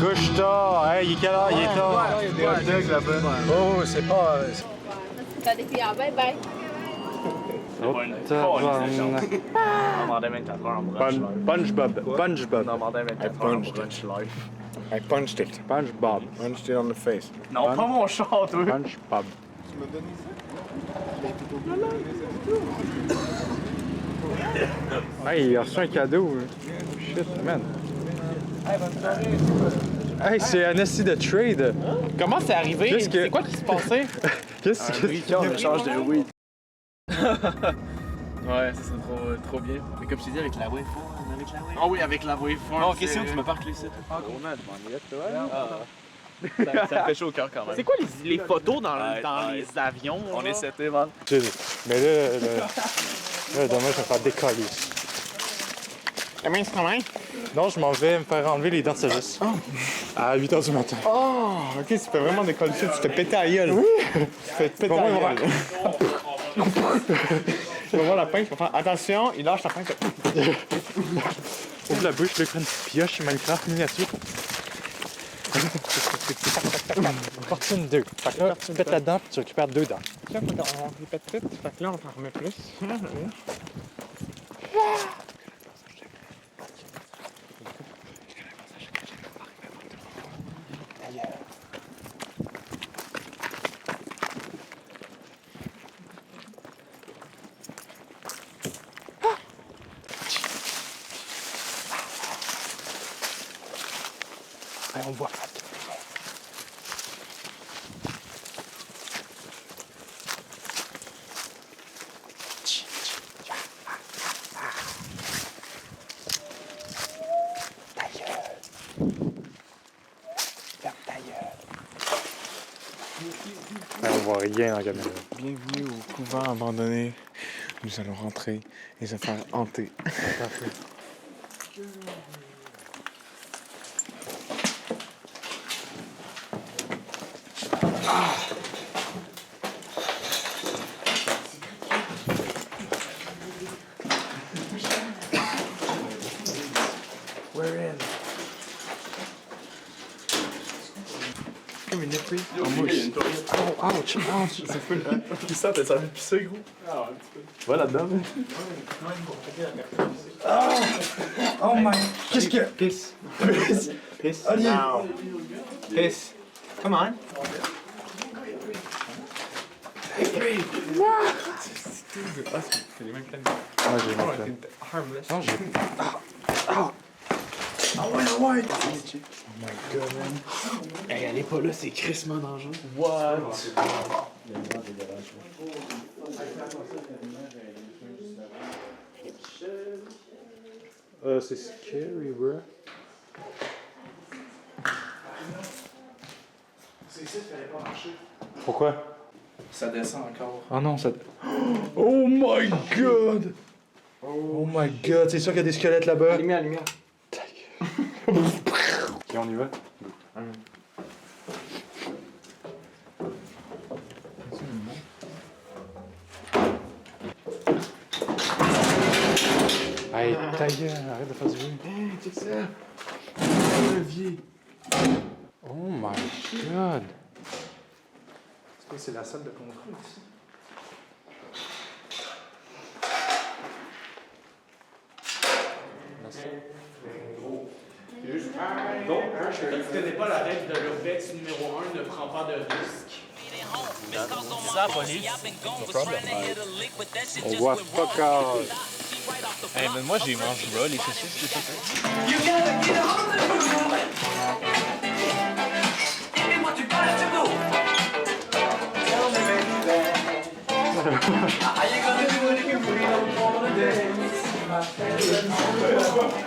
Couche-toi! Hey, il est quelle heure? Il est tard! Il y a des hot dogs là-bas. Oh, c'est pas... T'as des clients, bye bye. Oh, tabarnak. On demandait 24 heures en brunch live. Punch Bob. On demandait 24 heures en brunch live. I punched it. Punch Bob. Punched it on the face. Non, pas mon chat, toi. Punch Bob. Tu m'as donné ça? Hey, il a reçu un cadeau. Shit, man. Hey, c'est un esti de trade. Comment c'est arrivé? C'est quoi qui se passait? Qu'est-ce que on échange de weed. Ouais, ça serait trop bien. Mais comme je t'ai dit, avec la waveform, Ah oui, avec la waveform. Oh, question, tu m'as pas reclissé. Ah, on a demandé toi. Ça me fait chaud au cœur quand même. C'est quoi les photos dans les avions? On est seté, man. Mais là, demain, je vais me faire décoller. Combien de travail? Non, je m'en vais me faire enlever les dents de sagesse. À 8h du matin. Oh, ok, tu fais vraiment décoller ça. Tu te fais péter à la gueule. Oui! Tu te fais péter à la gueule. Tu vas voir la pince, tu vas faire attention, il lâche la pince. Ouvre la bouche, je vais prendre une pioche Minecraft miniature. Fortune 2. Fait que là, tu pètes là-dedans puis tu récupères 2 dents. Là, on répète tout. Fait que là, on en remet plus. On voit. On voit rien dans la caméra. Bienvenue au couvent abandonné. Nous allons rentrer et se faire hanter. Parfait. We're in. Comme une épée en mouche. Oh, ouch, ouch. C'est fou, hein? Qui ça, t'as envie de pisser, gros? Ah, un petit peu. Va là-dedans, mais. Ah! Oh my... Qu'est-ce que... Piss. Piss. Piss. Now. Piss. Come on. Hey, c'est les mêmes planètes. Ah, j'ai mal fait. Harmless. Non, j'ai... Ah! Ah! Ah ouais, ah ouais! Oh my god, man. Hey, elle est pas là, c'est crissement dangereux. What? C'est scary, bro. C'est ici qu'il fallait pas marcher. Pourquoi? Ça descend encore. Ah non, ça... Oh my god! Oh my god, c'est sûr qu'il y a des squelettes là-bas. Lumière, lumière. Ok, on y va. Hey, ta gueule, arrête de faire du bruit. Hey, check ça. Un levier. Oh my god. C'est quoi, c'est la salle de contrôle ici? Donc, tu connais pas la règle de l'urbex numéro 1, ne prends pas de risque. Ça, police. On voit fuck all. Hey, mais moi, j'ai mangé là, les saucisses, les saucisses.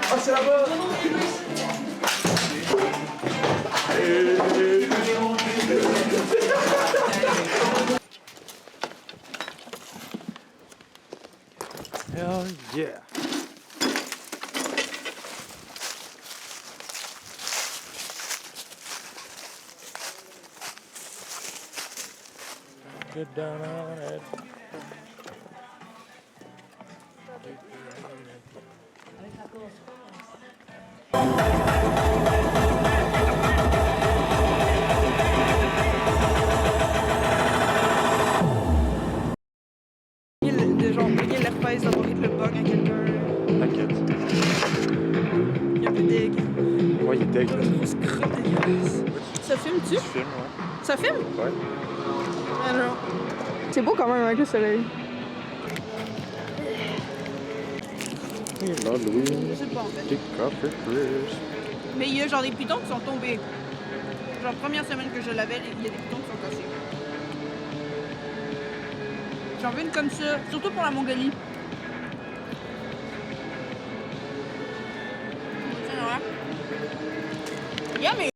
Ah, c'est là-bas! Hell yeah. Get down on it. De genre payer l'herpès d'avoir hit le bug à quelqu'un. T'inquiète. Il y a plus d'egg. Ouais, il est deg. Grosse crotte dégueulasse. Ça filme-tu? Tu filmes, ouais. Ça filme? Ouais. Ah non. C'est beau quand même avec le soleil. La Louise. Je sais pas en fait. Des cafés Chris. Mais il y a genre des pitons qui sont tombés. Genre première semaine que je l'avais, il y a des pitons qui sont cassés. J'en veux une comme ça, surtout pour la Mongolie. Yeah, mais...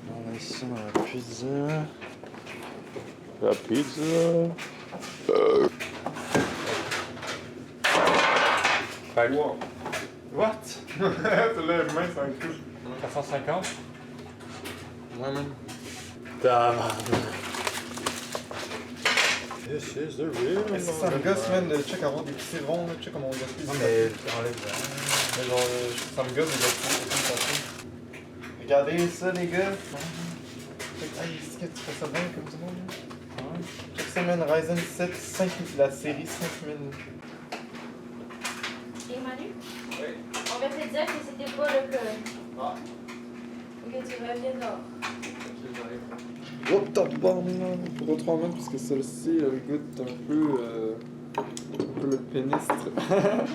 On a ici dans la pizza. La pizza. What? Tu lèves main, ça inclut. 450? Ouais, man. This is the real. Ça me gosse, man, de check avoir des petits ronds, check comment on gaspille. Non, mais enlève Mais genre, ça me gosse de le regardez ça, les gars. Est-ce que tu fais ça bien comme du monde? Ouais. Chaque semaine, Ryzen 7, 5, la série 5000. Et Manu? Oui. On va te dire que c'était pas le cas. Ah. Et que tu reviens dehors. Oh, top bombe, là. Pour 3 minutes, parce que celle-ci, elle goûte un peu le pénistre.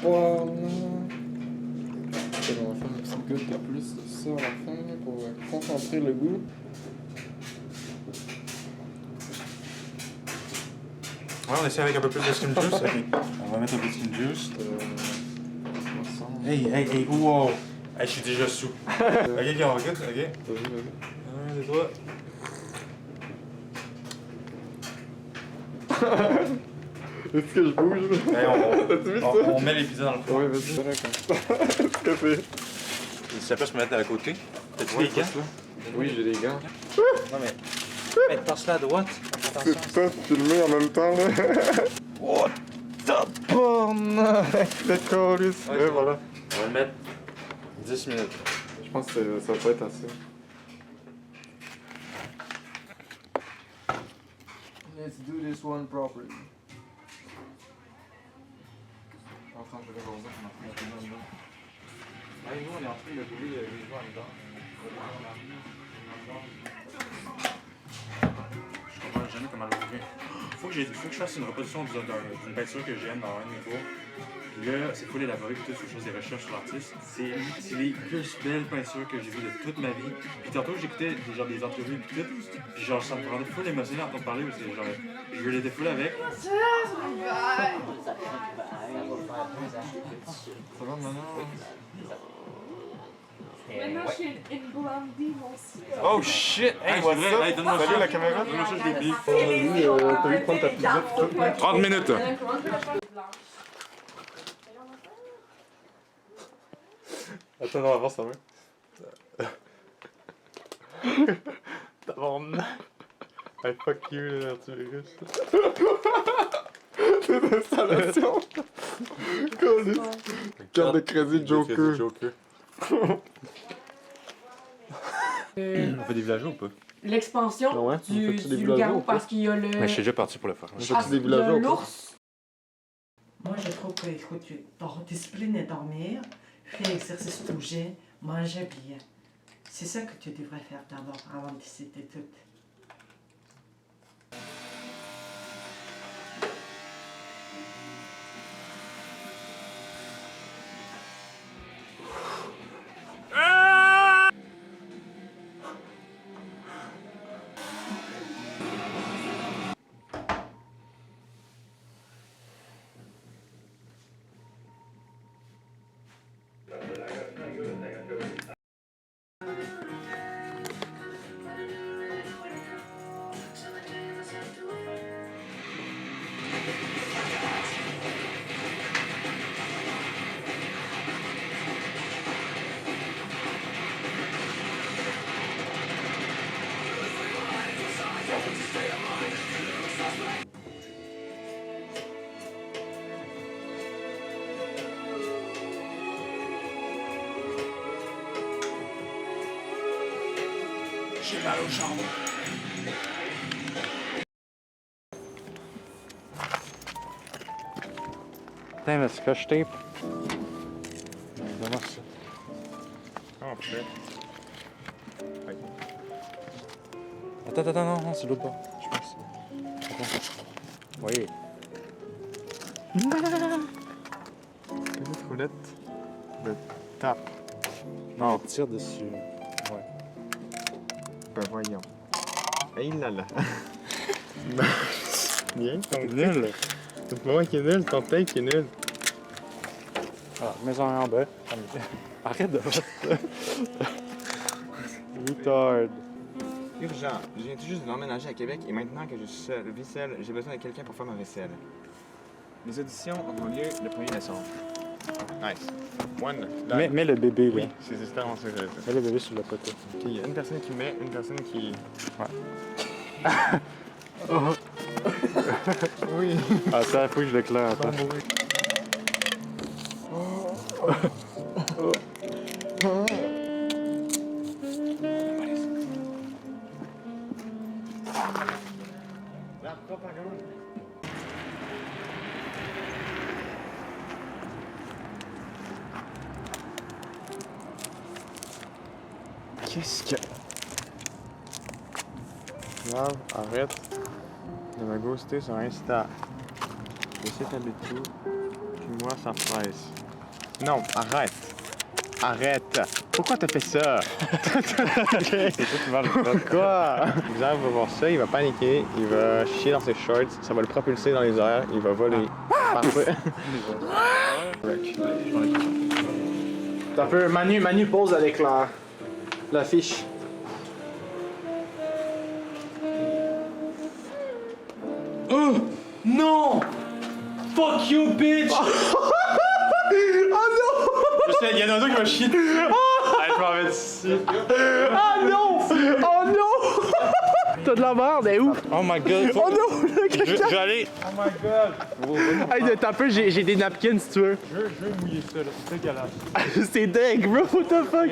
Oh, non. On va faire un petit goût de plus de ça à la fin, pour concentrer le goût. Ouais, on essaie avec un peu plus de skin juice. Okay. On va mettre un peu de skin juice. Hey, wow! Hey, je suis déjà sous. Ok, on regarde, ok. Un, deux, trois. Est-ce que je bouge? Hey, on met les pizzas dans le four. Oui, vas-y. Café. Tu sais pas, je peux mettre à côté. T'as-tu des gants? Oui, j'ai des gants. Non, mais passe-la à droite. C'est pas filmé en même temps, là. What the porn? D'accord, lui. Ouais, voilà. On va le mettre 10 minutes. Je pense que ça va pas être assez. Let's do this one properly. Attends, je vais voir ça pour ma fille. Nous, on est en train de rouler les joueurs en dedans. Je comprends jamais comment l'ouvrir. Faut que je fasse une reproduction d'une peinture que j'aime dans un de mes cours. Puis là, c'est full élaboré, puis tout, je fais des recherches sur l'artiste. C'est les plus belles peintures que j'ai vues de toute ma vie. Puis tantôt, j'écoutais des entrevues puis tout. Puis genre, ça me rendait full émotionnel d'entendre parler parce que genre, je l'étais full avec. Ça va maintenant? Maintenant, je suis une blondie, mon aussi. Oh shit! Hey, what's up? Hey, donne-moi ça. La caméra? Donne-moi ça, je l'ai oublié. T'as vu prendre ta pizza tout ça? 30 minutes! Attends, on va voir ça va. Tabarnak! Hey, fuck you, là, Arthurus. C'est une installation! Carte de crédit Joker. On fait des villageois ou pas? L'expansion du loup-garou parce qu'il y a le... Mais je suis déjà parti pour le faire. Il y a l'ours. Moi, je trouve que ton discipline est dormir, faire l'exercice bouger, manger bien. C'est ça que tu devrais faire d'abord avant de décider tout. J'ai mal aux jambes. Putain, mais scotch tape. Donne-moi ça. Oh, shit. Attends, non, c'est l'autre bord, je pense. Attends. Oui. Petite roulette de tape. Non, tire dessus. Ouais. Ben voyons. Hey là là. Bien, ton nul. C'est moi qui est nul, ton tape qui est nul. Ah, mets-en un en bas. Arrête de faire ça. Retard. Urgent. Je viens tout juste de l'emménager à Québec et maintenant que je suis seul, vaisselle, j'ai besoin de quelqu'un pour faire ma vaisselle. Les auditions auront lieu le 1er décembre. Nice. One. Mets le bébé, là. Oui, c'est exactement ça que j'avais fait. Mets le bébé sur le poteau. Ok, il y a une personne qui met, une personne qui... Ouais. Oh. Oui. Ah, ça, faut que je l'éclaire, attends. Qu'est-ce que... Grave, arrête de me ghoster sur Insta. Je sais t'habites tout, puis moi ça presse. Non, arrête. Arrête. Pourquoi t'as fait ça? Pourquoi? Xav va voir ça, il va paniquer, il va chier dans ses shorts, ça va le propulser dans les airs, il va voler. Parfait. T'as peu, Manu pose avec la fiche. Oh non! Fuck you, bitch! Oh non! Je sais, il y en a un qui va chier. Allez, je m'en vais d'ici. Ah non! Oh non! T'as de la merde, elle est où? Oh my god! Oh non! Je vais aller. Oh my god! Hey, t'as peu, j'ai des napkins si tu veux. Je veux mouiller ça, là. C'est dégueulasse. C'est dingue, bro, what the fuck?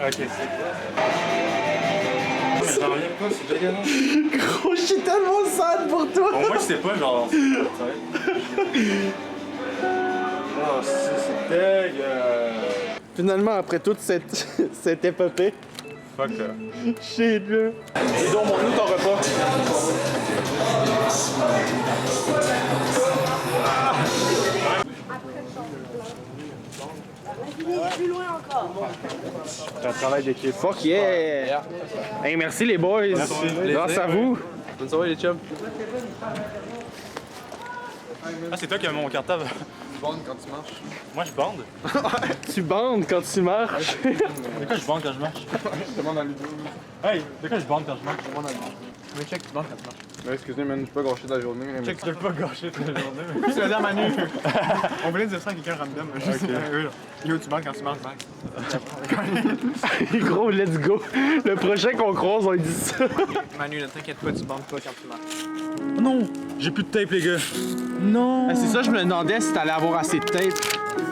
Ok, c'est mais j'en reviens pas, c'est dégueulasse. Gros, je suis tellement sad pour toi! Bon, moi, je sais pas, genre. Oh, c'est dégueulasse. Finalement, après toute cette épopée. Fuck là. Shit, là. Et donc, nous t'en repas. Plus loin encore. C'est un travail d'équipe. Fuck yeah! Hey, merci les boys! Merci. Grâce à vous! Bonne soirée les chums. Ah, c'est toi qui as mon cartable. Tu bandes quand tu marches. Moi, je bande. Tu bandes quand tu marches. De quoi je bande quand je marche? Je demande à Ludo. Hey, de quoi je bande quand je marche? Je demande à Ludo. Mais check, tu bandes quand tu marches. Excusez, man, je peux pas gâcher ta journée. Check, tu peux pas gâcher ta journée. Pourquoi tu l'as dit à Manu? On voulait dire ça à quelqu'un random. Yo, tu bandes quand tu marches, Max. Gros, let's go. Le prochain qu'on croise, on lui dit ça. Manu, ne t'inquiète pas, tu bandes pas quand tu marches. Oh non! J'ai plus de tape, les gars. Non! C'est ça, je me demandais si t'allais avoir assez de tape.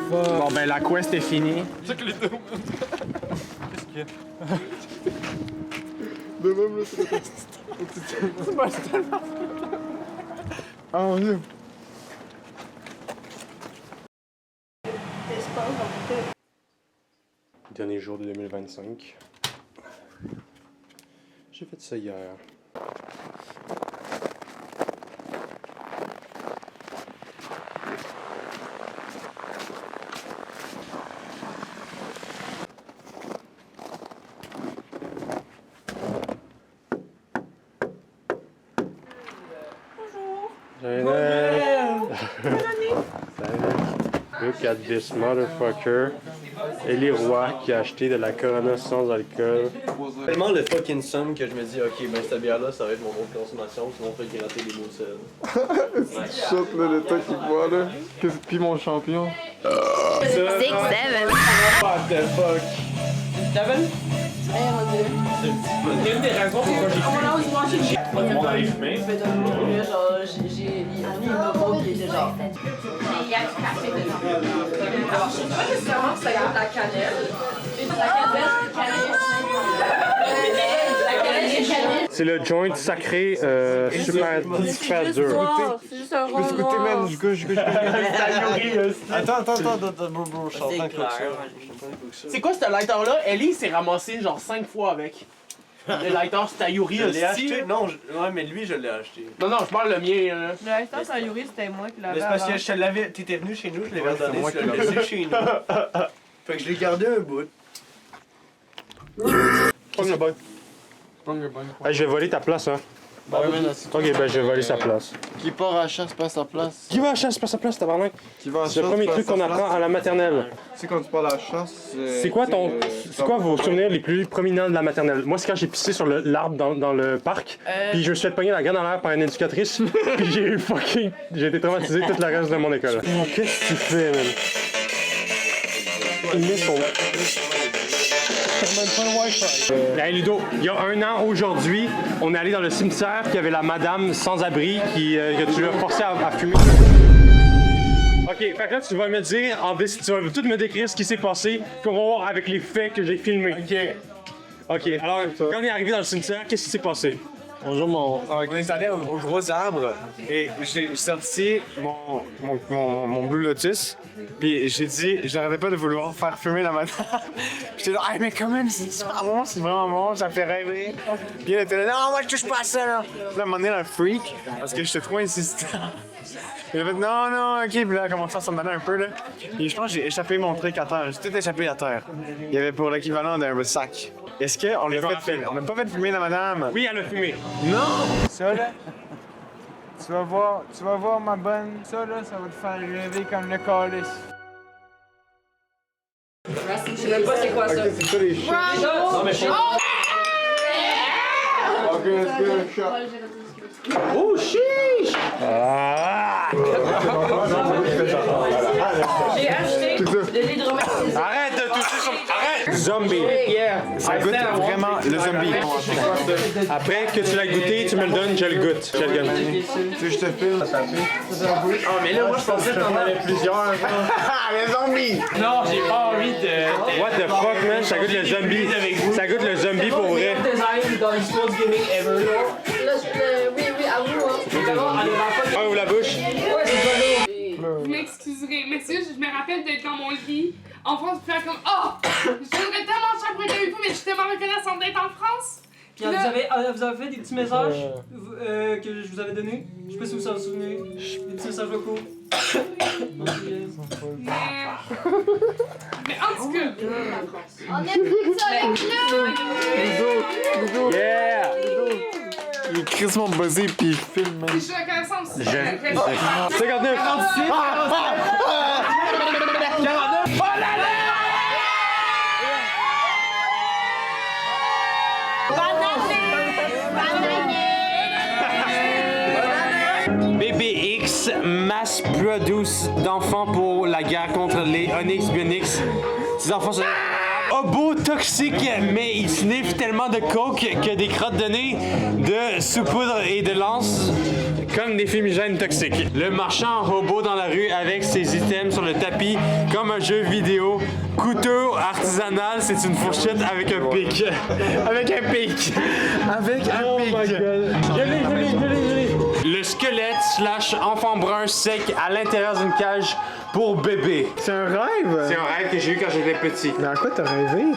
Bon, ben, la quest est finie. Check les deux. Qu'est-ce qu'il y a? De même, là, c'est C'est tellement... Oh mon dieu. Dernier jour de 2025. J'ai fait ça hier. Look at this motherfucker. Ellie Roy qui a acheté de la Corona sans alcool. Tellement le fucking somme que je me dis, ok, ben cette bière-là, ça va être mon autre consommation, sinon on fait gratter des mots seuls. Shot, là, le temps qu'il boit, là. Puis mon champion. 6, 7. What the fuck? 7? C'est une des raisons pourquoi j'ai Tout le monde allait fumer. Genre, j'ai mis une robot qui était genre. Il y a du café dedans. Alors, je sais pas nécessairement que ça goûte la cannelle. C'est le joint sacré super dur. C'est juste un rond Écoutez, noir. man, Attends, bro, je suis en train de cook ça. C'est quoi ce lighter-là? Ellie s'est ramassée genre 5 fois avec. Le lighter, c'est Sayuri Je aussi. l'ai acheté? Non, ouais, mais lui, je l'ai acheté. Non, je parle le mien. Là. Le restant, c'est un Yuri, c'était moi qui Mais l'avais c'est parce avant. que je te l'avais. T'étais venu chez nous, je l'avais Ouais, c'est donné, moi tu qui l'as l'ai laissé chez nous. Fait que je l'ai gardé un bout. Prends le bain. Hey, je vais voler ta place, hein. Ok, ben je vais voler sa place. Qui part à la chasse, pas à sa place. Qui va à la chasse, pas sa place, tabarnak? Qui va à la C'est le chasse, premier pas à truc sa qu'on place. apprend à la maternelle. Tu sais, quand tu parles à la chasse. C'est quoi vos souvenirs les plus prominents de la maternelle? Moi, c'est quand j'ai pissé sur l'arbre dans le parc, puis je me suis fait pogner la graine dans l'air par une éducatrice, puis j'ai été traumatisé toute la reste de mon école. Oh, qu'est-ce que tu fais, man? Il met son... Hey Ludo, il y a 1 an aujourd'hui, on est allé dans le cimetière, puis il y avait la madame sans-abri que tu l'as forcé à fumer. Ok, fait que là tu vas me dire, tu vas tout me décrire ce qui s'est passé, puis on va voir avec les faits que j'ai filmés. Ok, alors quand on est arrivé dans le cimetière, qu'est-ce qui s'est passé? On est allé au gros arbre et j'ai sorti mon Blue Lotus. Puis j'ai dit, j'arrêtais pas de vouloir faire fumer la madame. J'étais là, ah, mais quand même, c'est super bon, c'est vraiment bon, ça me fait rêver. Puis elle était là, non, moi je touche pas à ça là. Puis là, à un moment donné, un freak, parce que j'étais trop insistant. Il a fait non, non, ok, puis là, elle a commencé à s'en aller un peu là. Puis je pense que j'ai échappé mon truc à terre, j'ai tout échappé à terre. Il y avait pour l'équivalent d'un sac. Est-ce qu'on l'a fait fumer? On n'a pas fait fumer la madame? Oui, elle a fumé. Non! Ça là, tu vas voir ma bonne, ça là, ça va te faire rêver comme le calice. Je sais même pas c'est quoi ça. C'est ça les chiens. Non mais Ok, let's do a shot. Oh, chiche! Ah! J'ai acheté de l'hydromel. Arrête de toucher son... Arrête! Zombie. Ça goûte vraiment le zombie. Après que tu l'as goûté, tu me le donnes, je le goûte. Je le donne. Tu veux que je te filme? Oh, mais là, moi, je pensais que t'en avais plusieurs. Les zombies! Non, j'ai pas envie de... What the fuck, man? Ça goûte le zombie. Ça goûte le zombie pour vrai. Dans les sports gaming ever. Oui, à vous, hein. Ouvre la bouche. Ouais, c'est pas Vous m'excuserez, mais c'est juste, je me rappelle d'être dans mon lit, en France, puis faire comme oh! J'aimerais tellement chaque avec vous, mais je suis tellement reconnaissante d'être en France! Puis vous avez fait des petits messages que je vous avais donnés. Je sais pas si vous en souvenez. Des petits messages vocaux. Mais en tout cas, On est plus avec nous! Yeah! Il est crissement buzzé pis il filme. je suis reconnaissante aussi. 59! 36! BBX, mass produce d'enfants pour la guerre contre les Onyx Bionics. Ces enfants sont hobos toxiques, mais ils sniffent tellement de coke que des crottes de nez, de sous-poudre et de lance, comme des fumigènes toxiques. Le marchand en robot dans la rue avec ses items sur le tapis, comme un jeu vidéo. Couteau artisanal, c'est une fourchette avec un pic. Avec un pic. Avec un pic. Je l'ai. Le squelette / enfant brun sec à l'intérieur d'une cage pour bébé. C'est un rêve? C'est un rêve que j'ai eu quand j'étais petit. Mais à quoi t'as rêvé?